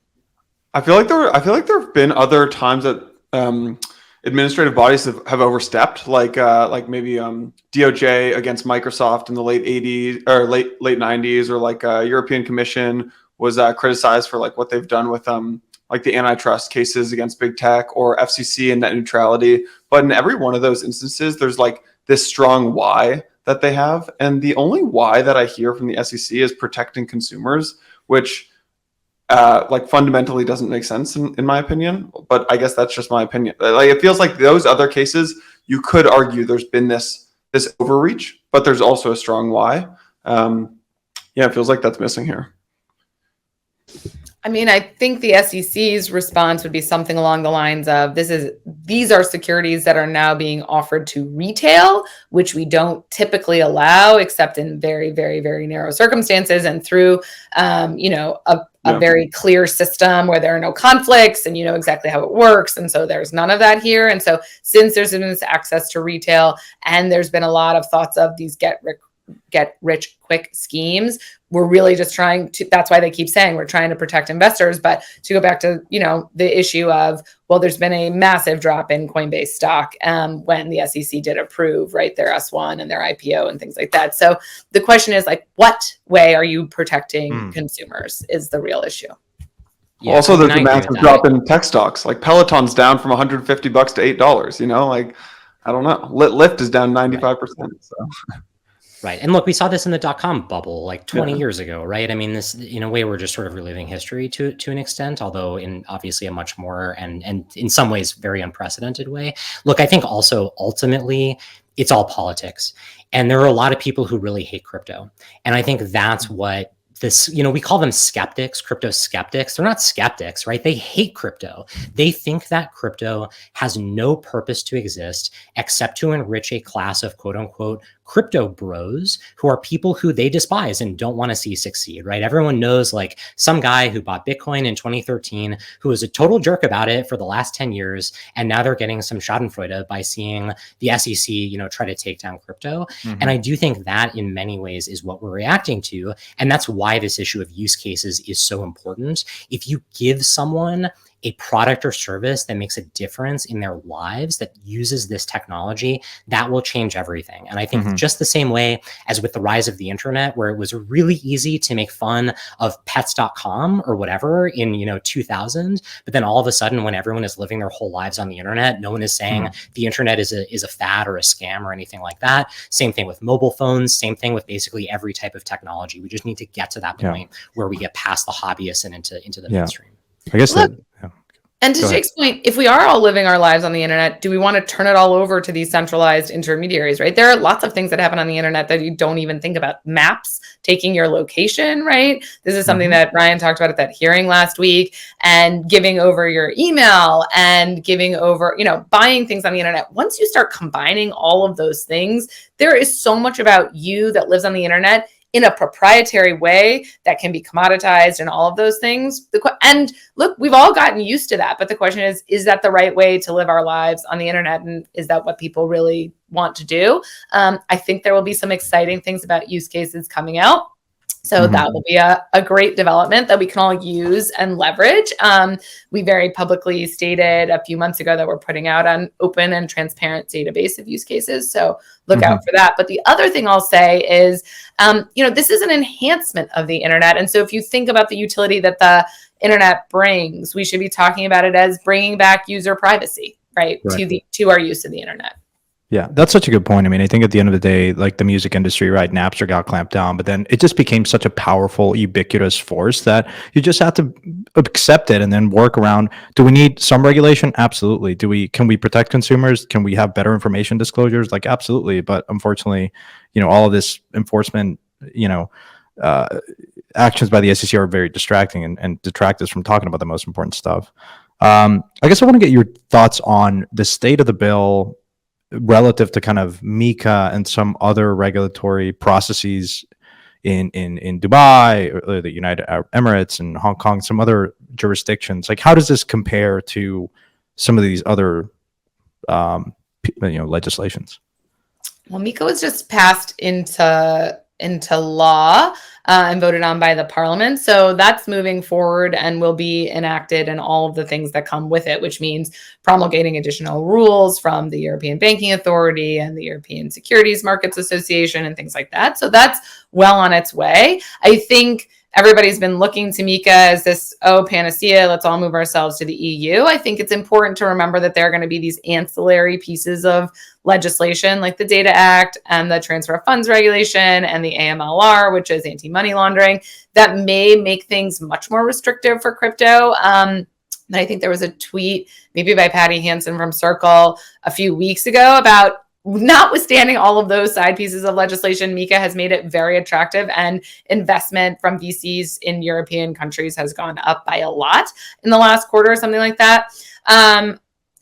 I feel like there have been other times that administrative bodies have overstepped, like maybe DOJ against Microsoft in the late 80s or late 90s, or like European Commission was criticized for like what they've done with like the antitrust cases against big tech, or FCC and net neutrality. But in every one of those instances, there's like this strong why that they have, and the only why that I hear from the SEC is protecting consumers, which like fundamentally doesn't make sense in my opinion, but I guess that's just my opinion. Like, it feels like those other cases, you could argue there's been this overreach, but there's also a strong why. It feels like that's missing here. I mean, I think the SEC's response would be something along the lines of, these are securities that are now being offered to retail, which we don't typically allow except in very, very, very narrow circumstances and through, a very clear system where there are no conflicts and you know exactly how it works. And so there's none of that here. And so since there's been this access to retail and there's been a lot of thoughts of these get rich quick schemes, we're really just trying to, that's why they keep saying we're trying to protect investors. But to go back to, the issue of, well, there's been a massive drop in Coinbase stock when the SEC did approve, right, their S1 and their IPO and things like that. So the question is, like, what way are you protecting consumers is the real issue. Yeah, also, there's a massive drop in tech stocks. Like Peloton's down from $150 to $8. Like, I don't know. Lyft is down 95%. So. Right. And look, we saw this in the dot-com bubble like 20 years ago, right? I mean, this, in a way, we're just sort of reliving history to an extent, although in obviously a much more and in some ways very unprecedented way. Look, I think also ultimately it's all politics. And there are a lot of people who really hate crypto. And I think that's what this, we call them skeptics, crypto skeptics. They're not skeptics, right? They hate crypto. They think that crypto has no purpose to exist except to enrich a class of quote unquote crypto bros who are people who they despise and don't want to see succeed, right? Everyone knows like some guy who bought Bitcoin in 2013, who was a total jerk about it for the last 10 years. And now they're getting some schadenfreude by seeing the SEC, try to take down crypto. And I do think that in many ways is what we're reacting to. And that's why this issue of use cases is so important. If you give someone a product or service that makes a difference in their lives, that uses this technology, that will change everything. And I think just the same way as with the rise of the internet, where it was really easy to make fun of pets.com or whatever in 2000, but then all of a sudden when everyone is living their whole lives on the internet, no one is saying the internet is a fad or a scam or anything like that. Same thing with mobile phones, same thing with basically every type of technology. We just need to get to that point where we get past the hobbyists and into the mainstream. I guess and to Jake's point, if we are all living our lives on the internet, do we want to turn it all over to these centralized intermediaries, right? There are lots of things that happen on the internet that you don't even think about. Maps, taking your location, right? This is something that Ryan talked about at that hearing last week, and giving over your email and giving over, buying things on the internet. Once you start combining all of those things, there is so much about you that lives on the internet in a proprietary way that can be commoditized and all of those things. And look, we've all gotten used to that. But the question is that the right way to live our lives on the internet? And is that what people really want to do? I think there will be some exciting things about use cases coming out. So that will be a great development that we can all use and leverage. We very publicly stated a few months ago that we're putting out an open and transparent database of use cases. So look out for that. But the other thing I'll say is, this is an enhancement of the internet. And so if you think about the utility that the internet brings, we should be talking about it as bringing back user privacy, right. To our use of the internet. Yeah, that's such a good point. I mean, I think at the end of the day, like the music industry, right, Napster got clamped down, but then it just became such a powerful, ubiquitous force that you just have to accept it and then work around. Do we need some regulation? Absolutely. Can we protect consumers? Can we have better information disclosures? Like, absolutely. But unfortunately, all of this enforcement, actions by the SEC are very distracting and detract us from talking about the most important stuff. I guess I want to get your thoughts on the state of the bill relative to kind of MiCA and some other regulatory processes in Dubai, or the United Arab Emirates and Hong Kong, some other jurisdictions. Like, how does this compare to some of these other, legislations? Well, MiCA was just passed into law and voted on by the parliament. So that's moving forward and will be enacted, and all of the things that come with it, which means promulgating additional rules from the European Banking Authority and the European Securities Markets Association and things like that. So that's well on its way. I think everybody's been looking to MiCA as this, panacea, let's all move ourselves to the EU. I think it's important to remember that there are going to be these ancillary pieces of legislation like the Data Act and the Transfer of Funds Regulation and the AMLR, which is anti-money laundering, that may make things much more restrictive for crypto. And I think there was a tweet maybe by Patty Hansen from Circle a few weeks ago about, notwithstanding all of those side pieces of legislation, MiCA has made it very attractive, and investment from VCs in European countries has gone up by a lot in the last quarter or something like that.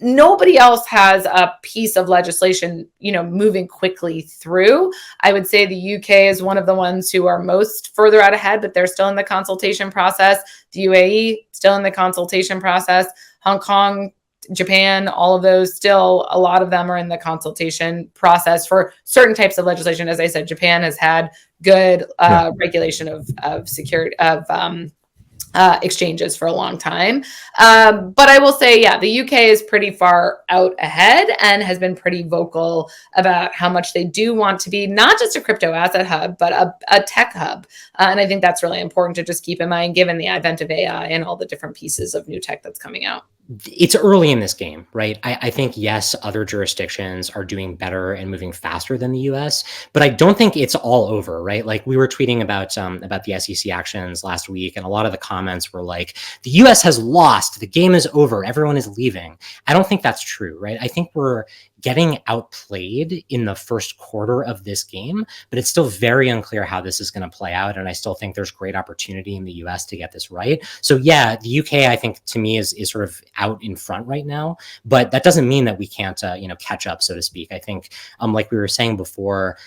Nobody else has a piece of legislation, moving quickly through. I would say the UK is one of the ones who are most further out ahead, but they're still in the consultation process. The UAE, still in the consultation process. Hong Kong, Japan, all of those, still a lot of them are in the consultation process for certain types of legislation. As I said, Japan has had good regulation of security of exchanges for a long time. But I will say, the UK is pretty far out ahead and has been pretty vocal about how much they do want to be not just a crypto asset hub, but a tech hub. And I think that's really important to just keep in mind, given the advent of AI and all the different pieces of new tech that's coming out. It's early in this game, right? I think, yes, other jurisdictions are doing better and moving faster than the US, but I don't think it's all over, right? Like, we were tweeting about the SEC actions last week, and a lot of the comments were like, the US has lost, the game is over, everyone is leaving. I don't think that's true, right? I think we're getting outplayed in the first quarter of this game, but it's still very unclear how this is going to play out. And I still think there's great opportunity in the US to get this right. So yeah, the UK, I think, to me is sort of out in front right now, but that doesn't mean that we can't, catch up, so to speak. I think, like we were saying before,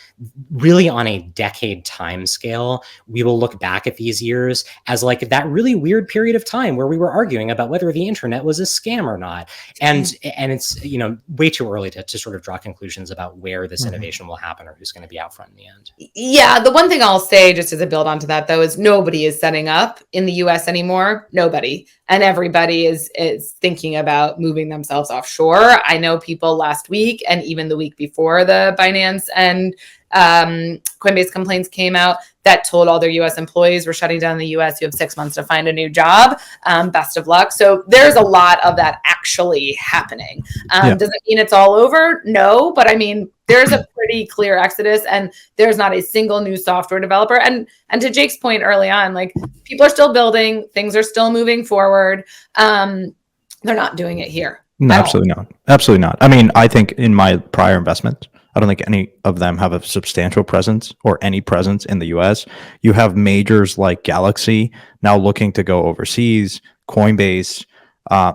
really on a decade time scale, we will look back at these years as like that really weird period of time where we were arguing about whether the internet was a scam or not. And it's, way too early to to sort of draw conclusions about where this innovation will happen or who's going to be out front in the end. Yeah, the one thing I'll say, just as a build onto that, though, is nobody is setting up in the U.S. anymore. Nobody, and everybody is thinking about moving themselves offshore. I know people last week and even the week before the Binance and Coinbase complaints came out that told all their U.S. employees we're shutting down the U.S. You have 6 months to find a new job. Best of luck. So there's a lot of that actually happening. Does it mean it's all over? No, but I mean, there's a pretty clear exodus, and there's not a single new software developer. And to Jake's point early on, like, people are still building, things are still moving forward. They're not doing it here. No, absolutely not. Absolutely not. I mean, I think in my prior investments, I don't think any of them have a substantial presence or any presence in the US. You have majors like Galaxy now looking to go overseas, Coinbase.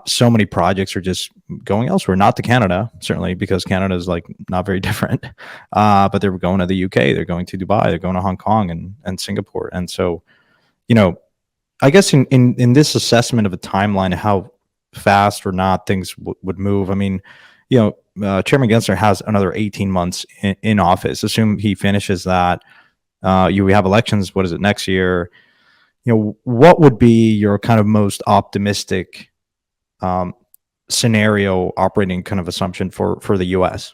So many projects are just going elsewhere, not to Canada, certainly, because Canada is like not very different. But they're going to the UK, they're going to Dubai, they're going to Hong Kong and Singapore. And so, you know, I guess in this assessment of a timeline of how fast or not things would move, I mean, you know, Chairman Gensler has another 18 months in office. Assume he finishes that. We have elections. What is it, next year? You know, what would be your kind of most optimistic scenario operating kind of assumption for the U.S.?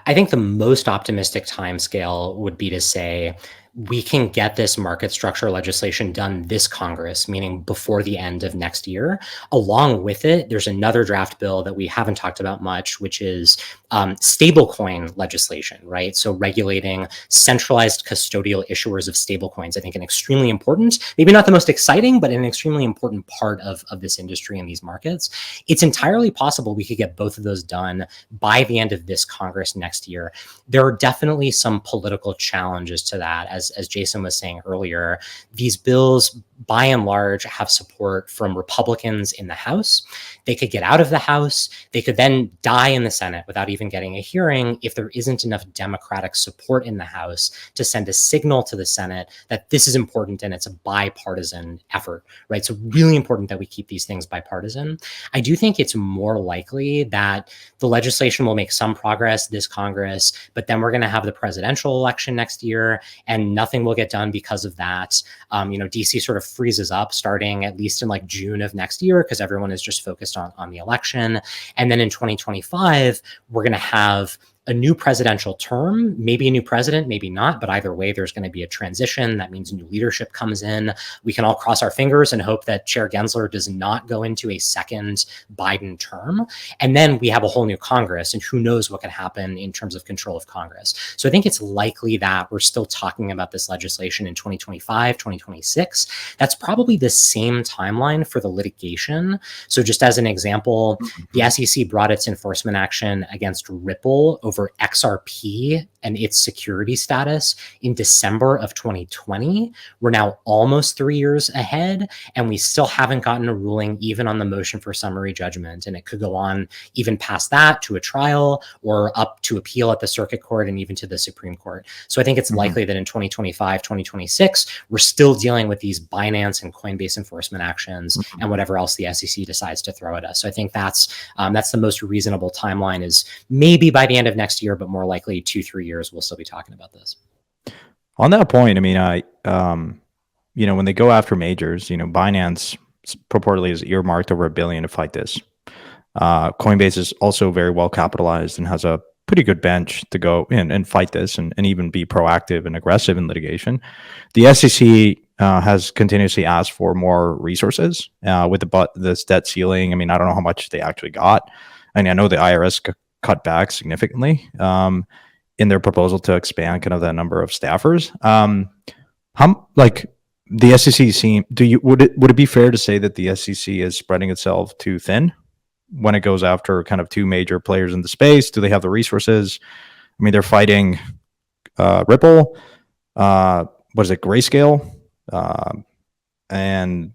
I think the most optimistic timescale would be to say we can get this market structure legislation done this Congress, meaning before the end of next year. Along with it, there's another draft bill that we haven't talked about much, which is stablecoin legislation, right? So regulating centralized custodial issuers of stablecoins. I think an extremely important, maybe not the most exciting, but an extremely important part of this industry and these markets. It's entirely possible we could get both of those done by the end of this Congress next year. There are definitely some political challenges to that. As Jason was saying earlier, these bills, by and large, have support from Republicans in the House. They could get out of the House. They could then die in the Senate without even getting a hearing if there isn't enough Democratic support in the House to send a signal to the Senate that this is important and it's a bipartisan effort, right? So really important that we keep these things bipartisan. I do think it's more likely that the legislation will make some progress this Congress, but then we're going to have the presidential election next year and nothing will get done because of that. DC sort of freezes up starting at least in like June of next year because everyone is just focused on the election. And then in 2025, we're going to have a new presidential term, maybe a new president, maybe not, but either way, there's going to be a transition. That means new leadership comes in. We can all cross our fingers and hope that Chair Gensler does not go into a second Biden term. And then we have a whole new Congress, and who knows what can happen in terms of control of Congress. So I think it's likely that we're still talking about this legislation in 2025, 2026. That's probably the same timeline for the litigation. So just as an example, the SEC brought its enforcement action against Ripple over XRP and its security status in December of 2020. We're now almost 3 years ahead, and we still haven't gotten a ruling even on the motion for summary judgment. And it could go on even past that to a trial or up to appeal at the circuit court and even to the Supreme Court. So I think it's likely that in 2025, 2026, we're still dealing with these Binance and Coinbase enforcement actions and whatever else the SEC decides to throw at us. So I think that's the most reasonable timeline, is maybe by the end of next year, but more likely 2-3 years, we'll still be talking about this. On that point, I mean, when they go after majors, Binance purportedly is earmarked over $1 billion to fight this. Coinbase is also very well capitalized and has a pretty good bench to go in and fight this and even be proactive and aggressive in litigation. The SEC has continuously asked for more resources with this debt ceiling. I mean, I don't know how much they actually got. I mean, I know the IRS cut back significantly in their proposal to expand kind of the number of staffers. How, like, the SEC would it be fair to say that the SEC is spreading itself too thin when it goes after kind of two major players in the space? Do they have the resources? I mean, they're fighting Ripple, Grayscale, and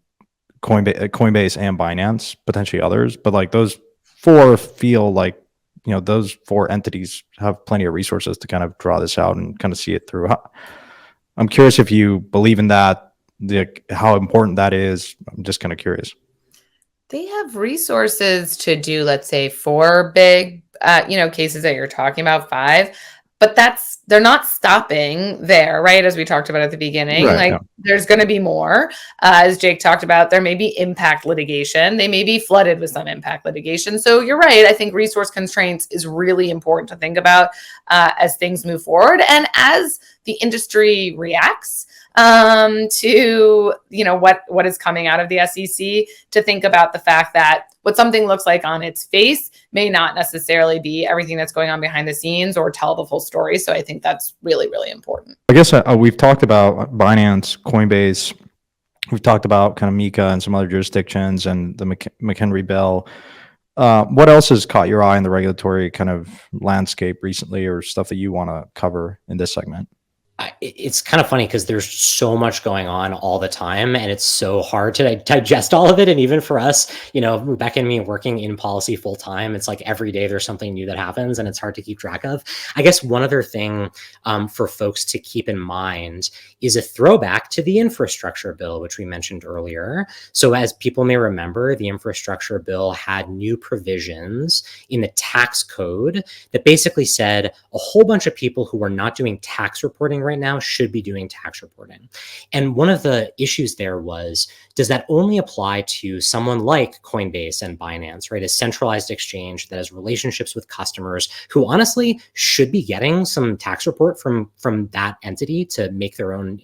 Coinbase and Binance, potentially others. But like those four feel like, those four entities have plenty of resources to kind of draw this out and kind of see it through. I'm curious if you believe in that, how important that is. I'm just kind of curious. They have resources to do, let's say, 4 big, cases that you're talking about, 5, but they're not stopping there, right? As we talked about at the beginning, Right. like Yeah. there's going to be more. As Jake talked about, there may be impact litigation. They may be flooded with some impact litigation. So you're right. I think resource constraints is really important to think about as things move forward and as the industry reacts to what is coming out of the SEC, to think about the fact that what something looks like on its face may not necessarily be everything that's going on behind the scenes or tell the full story. So I think that's really, really important. I guess we've talked about Binance, Coinbase. We've talked about kind of MiCA and some other jurisdictions and the McHenry Bill. What else has caught your eye in the regulatory kind of landscape recently, or stuff that you want to cover in this segment? It's kind of funny because there's so much going on all the time, and it's so hard to digest all of it. And even for us, Rebecca and me working in policy full time, it's like every day there's something new that happens, and it's hard to keep track of. I guess one other thing for folks to keep in mind is a throwback to the infrastructure bill, which we mentioned earlier. So as people may remember, the infrastructure bill had new provisions in the tax code that basically said a whole bunch of people who are not doing tax reporting right now should be doing tax reporting. And one of the issues there was, does that only apply to someone like Coinbase and Binance, right? A centralized exchange that has relationships with customers who honestly should be getting some tax report from that entity to make their own,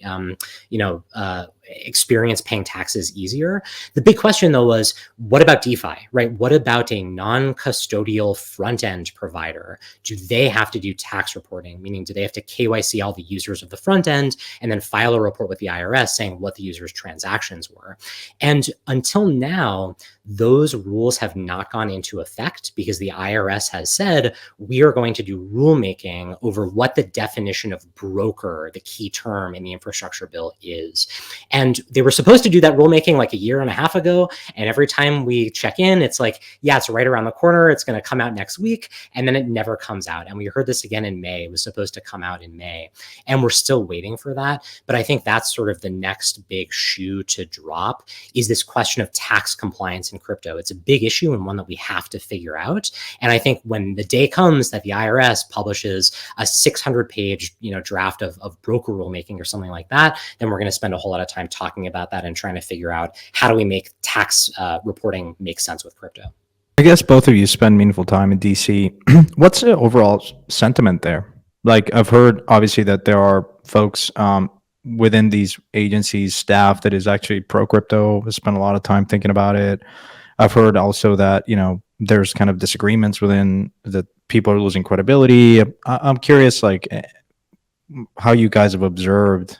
experience paying taxes easier. The big question though was, what about DeFi, right? What about a non-custodial front-end provider? Do they have to do tax reporting? Meaning, do they have to KYC all the users of the front end and then file a report with the IRS saying what the user's transactions were? And until now, those rules have not gone into effect because the IRS has said, we are going to do rulemaking over what the definition of broker, the key term in the infrastructure bill, is. And they were supposed to do that rulemaking like a year and a half ago. And every time we check in, it's like, yeah, it's right around the corner. It's going to come out next week. And then it never comes out. And we heard this again in May. It was supposed to come out in May. And we're still waiting for that. But I think that's sort of the next big shoe to drop, is this question of tax compliance in crypto. It's a big issue and one that we have to figure out. And I think when the day comes that the IRS publishes a 600-page draft of broker rulemaking or something like that, then we're going to spend a whole lot of time talking about that and trying to figure out how do we make tax reporting make sense with crypto. I guess both of you spend meaningful time in DC. What's the overall sentiment there? Like, I've heard obviously that there are folks within these agencies, staff that is actually pro crypto, has spent a lot of time thinking about it. I've heard also that, there's kind of disagreements within the people are losing credibility. I'm curious, like, how you guys have observed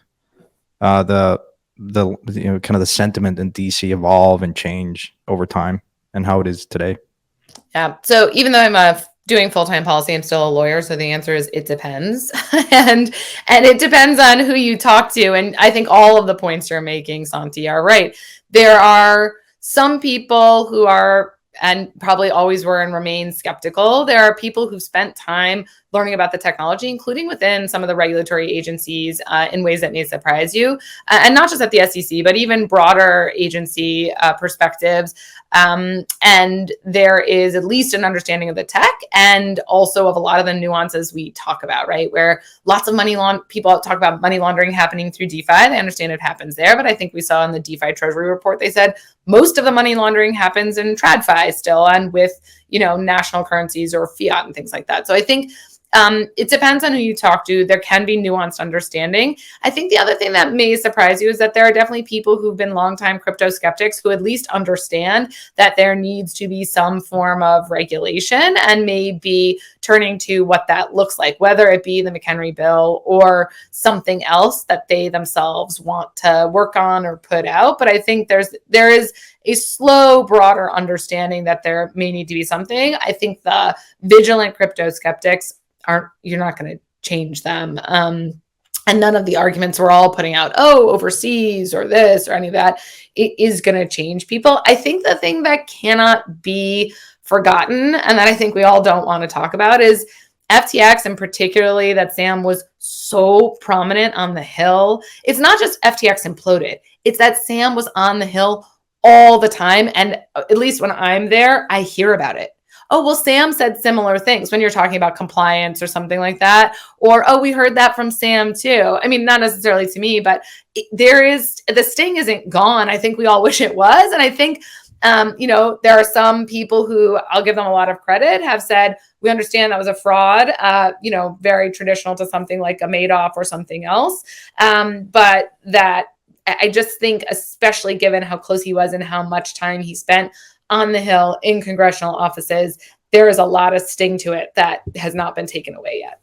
the kind of the sentiment in DC evolve and change over time and how it is today. Yeah. So even though I'm doing full-time policy, I'm still a lawyer. So the answer is it depends. and it depends on who you talk to. And I think all of the points you're making, Santi, are right. There are some people who are, and probably always were and remain, skeptical. There are people who've spent time learning about the technology, including within some of the regulatory agencies in ways that may surprise you. And not just at the SEC, but even broader agency perspectives. And there is at least an understanding of the tech and also of a lot of the nuances we talk about, right? Where lots of people talk about money laundering happening through DeFi. They understand it happens there. But I think we saw in the DeFi Treasury report, they said most of the money laundering happens in TradFi still and with, national currencies or fiat and things like that. So I think it depends on who you talk to. There can be nuanced understanding. I think the other thing that may surprise you is that there are definitely people who've been longtime crypto skeptics who at least understand that there needs to be some form of regulation and may be turning to what that looks like, whether it be the McHenry Bill or something else that they themselves want to work on or put out. But I think there is a slow, broader understanding that there may need to be something. I think the vigilant crypto skeptics you're not going to change them. And none of the arguments we're all putting out, overseas or this or any of that, it is going to change people. I think the thing that cannot be forgotten and that I think we all don't want to talk about is FTX, and particularly that Sam was so prominent on the Hill. It's not just FTX imploded. It's that Sam was on the Hill all the time. And at least when I'm there, I hear about it. Oh, well, Sam said similar things when you're talking about compliance or something like that. Or, oh, we heard that from Sam too. I mean, not necessarily to me, but the sting isn't gone. I think we all wish it was. And I think, there are some people who, I'll give them a lot of credit, have said, we understand that was a fraud, very traditional to something like a Madoff or something else. But that I just think, especially given how close he was and how much time he spent on the Hill in congressional offices, there is a lot of sting to it that has not been taken away yet.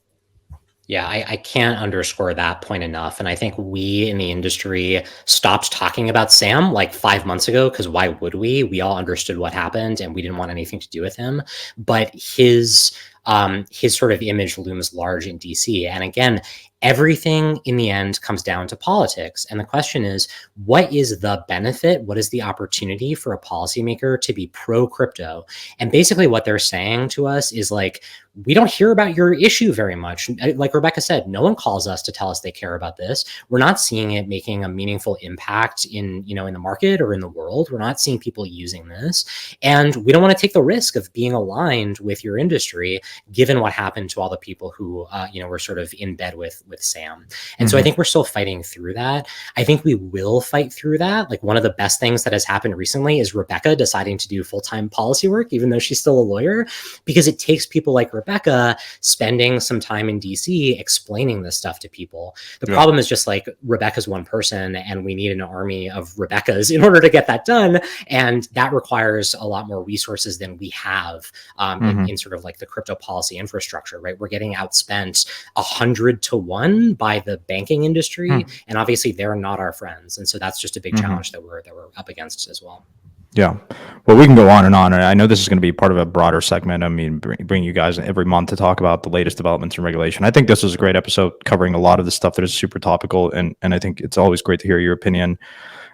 Yeah, I can't underscore that point enough. And I think we in the industry stopped talking about Sam like 5 months ago, because why would we? We all understood what happened and we didn't want anything to do with him. But his sort of image looms large in DC. And again, everything in the end comes down to politics. And the question is, what is the benefit? What is the opportunity for a policymaker to be pro crypto? And basically what they're saying to us is like, we don't hear about your issue very much. Like Rebecca said, no one calls us to tell us they care about this. We're not seeing it making a meaningful impact in the market or in the world. We're not seeing people using this. And we don't want to take the risk of being aligned with your industry, given what happened to all the people who, were sort of in bed with Sam. And so I think we're still fighting through that. I think we will fight through that. Like, one of the best things that has happened recently is Rebecca deciding to do full-time policy work, even though she's still a lawyer, because it takes people like Rebecca spending some time in DC explaining this stuff to people. The problem is just like, Rebecca's one person and we need an army of Rebeccas in order to get that done. And that requires a lot more resources than we have in sort of like the crypto policy infrastructure, right? We're getting outspent 100 to 1 by the banking industry. And obviously they're not our friends. And so that's just a big challenge that we're up against as well. Yeah. Well, we can go on. And I know this is going to be part of a broader segment. I mean, bring you guys every month to talk about the latest developments in regulation. I think this was a great episode covering a lot of the stuff that is super topical. And I think it's always great to hear your opinion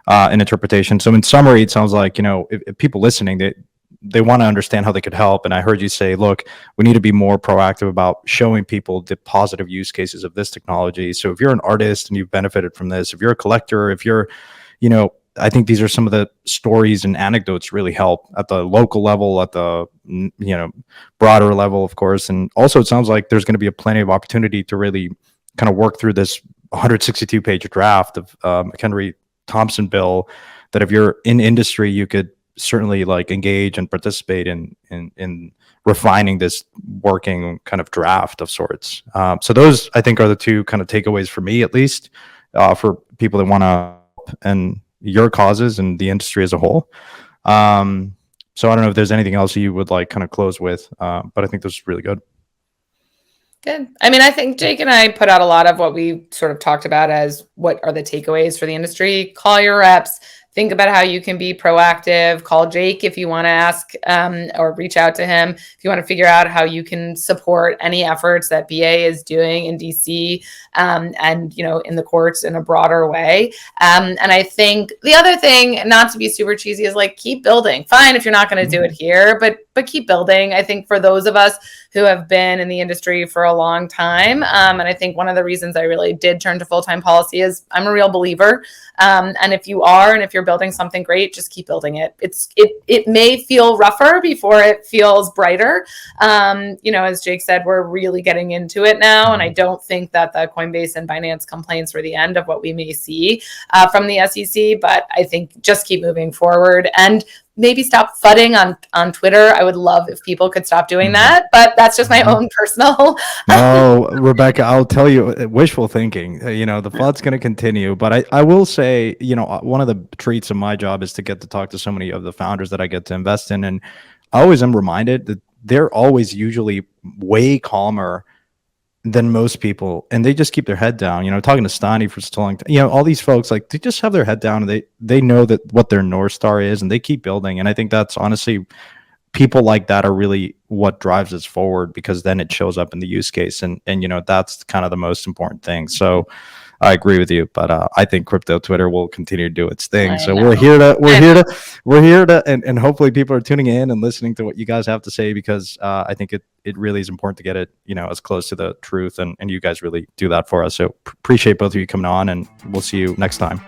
and interpretation. So in summary, it sounds like, if people listening, they want to understand how they could help. And I heard you say, look, we need to be more proactive about showing people the positive use cases of this technology. So if you're an artist and you've benefited from this, if you're a collector, if you're, I think these are some of the stories and anecdotes really help at the local level, at the, broader level, of course. And also it sounds like there's going to be plenty of opportunity to really kind of work through this 162-page draft of McHenry-Thompson Bill, that if you're in industry, you could certainly like engage and participate in refining this working kind of draft of sorts. So those, I think, are the two kind of takeaways for me, at least, for people that want to help and your causes and the industry as a whole. So I don't know if there's anything else you would like kind of close with, but I think this is really good. Good. I mean, I think Jake and I put out a lot of what we sort of talked about as what are the takeaways for the industry. Call your reps. Think about how you can be proactive. Call Jake if you want to ask or reach out to him if you want to figure out how you can support any efforts that BA is doing in DC and in the courts in a broader way. And I think the other thing, not to be super cheesy, is like, keep building. Fine if you're not going to do it here, but keep building. I think for those of us who have been in the industry for a long time, and I think one of the reasons I really did turn to full-time policy is I'm a real believer. And if you are, and if you're building something great, just keep building it. It may feel rougher before it feels brighter. As Jake said, we're really getting into it now. And I don't think that the Coinbase and Binance complaints were the end of what we may see from the SEC, but I think just keep moving forward and maybe stop fudding on Twitter. I would love if people could stop doing that, but that's just my own personal. No, Rebecca, I'll tell you, wishful thinking. The FUD's going to continue, but I will say, one of the treats of my job is to get to talk to so many of the founders that I get to invest in, and I always am reminded that they're always usually way calmer than most people, and they just keep their head down. Talking to Stani for so long, all these folks, like, they just have their head down and they know that what their North Star is, and they keep building. And I think that's honestly, people like that are really what drives us forward, because then it shows up in the use case, and that's kind of the most important thing. So I agree with you, but I think crypto Twitter will continue to do its thing. So we're here to, and hopefully people are tuning in and listening to what you guys have to say, because I think it really is important to get it, as close to the truth, and you guys really do that for us. So appreciate both of you coming on, and we'll see you next time.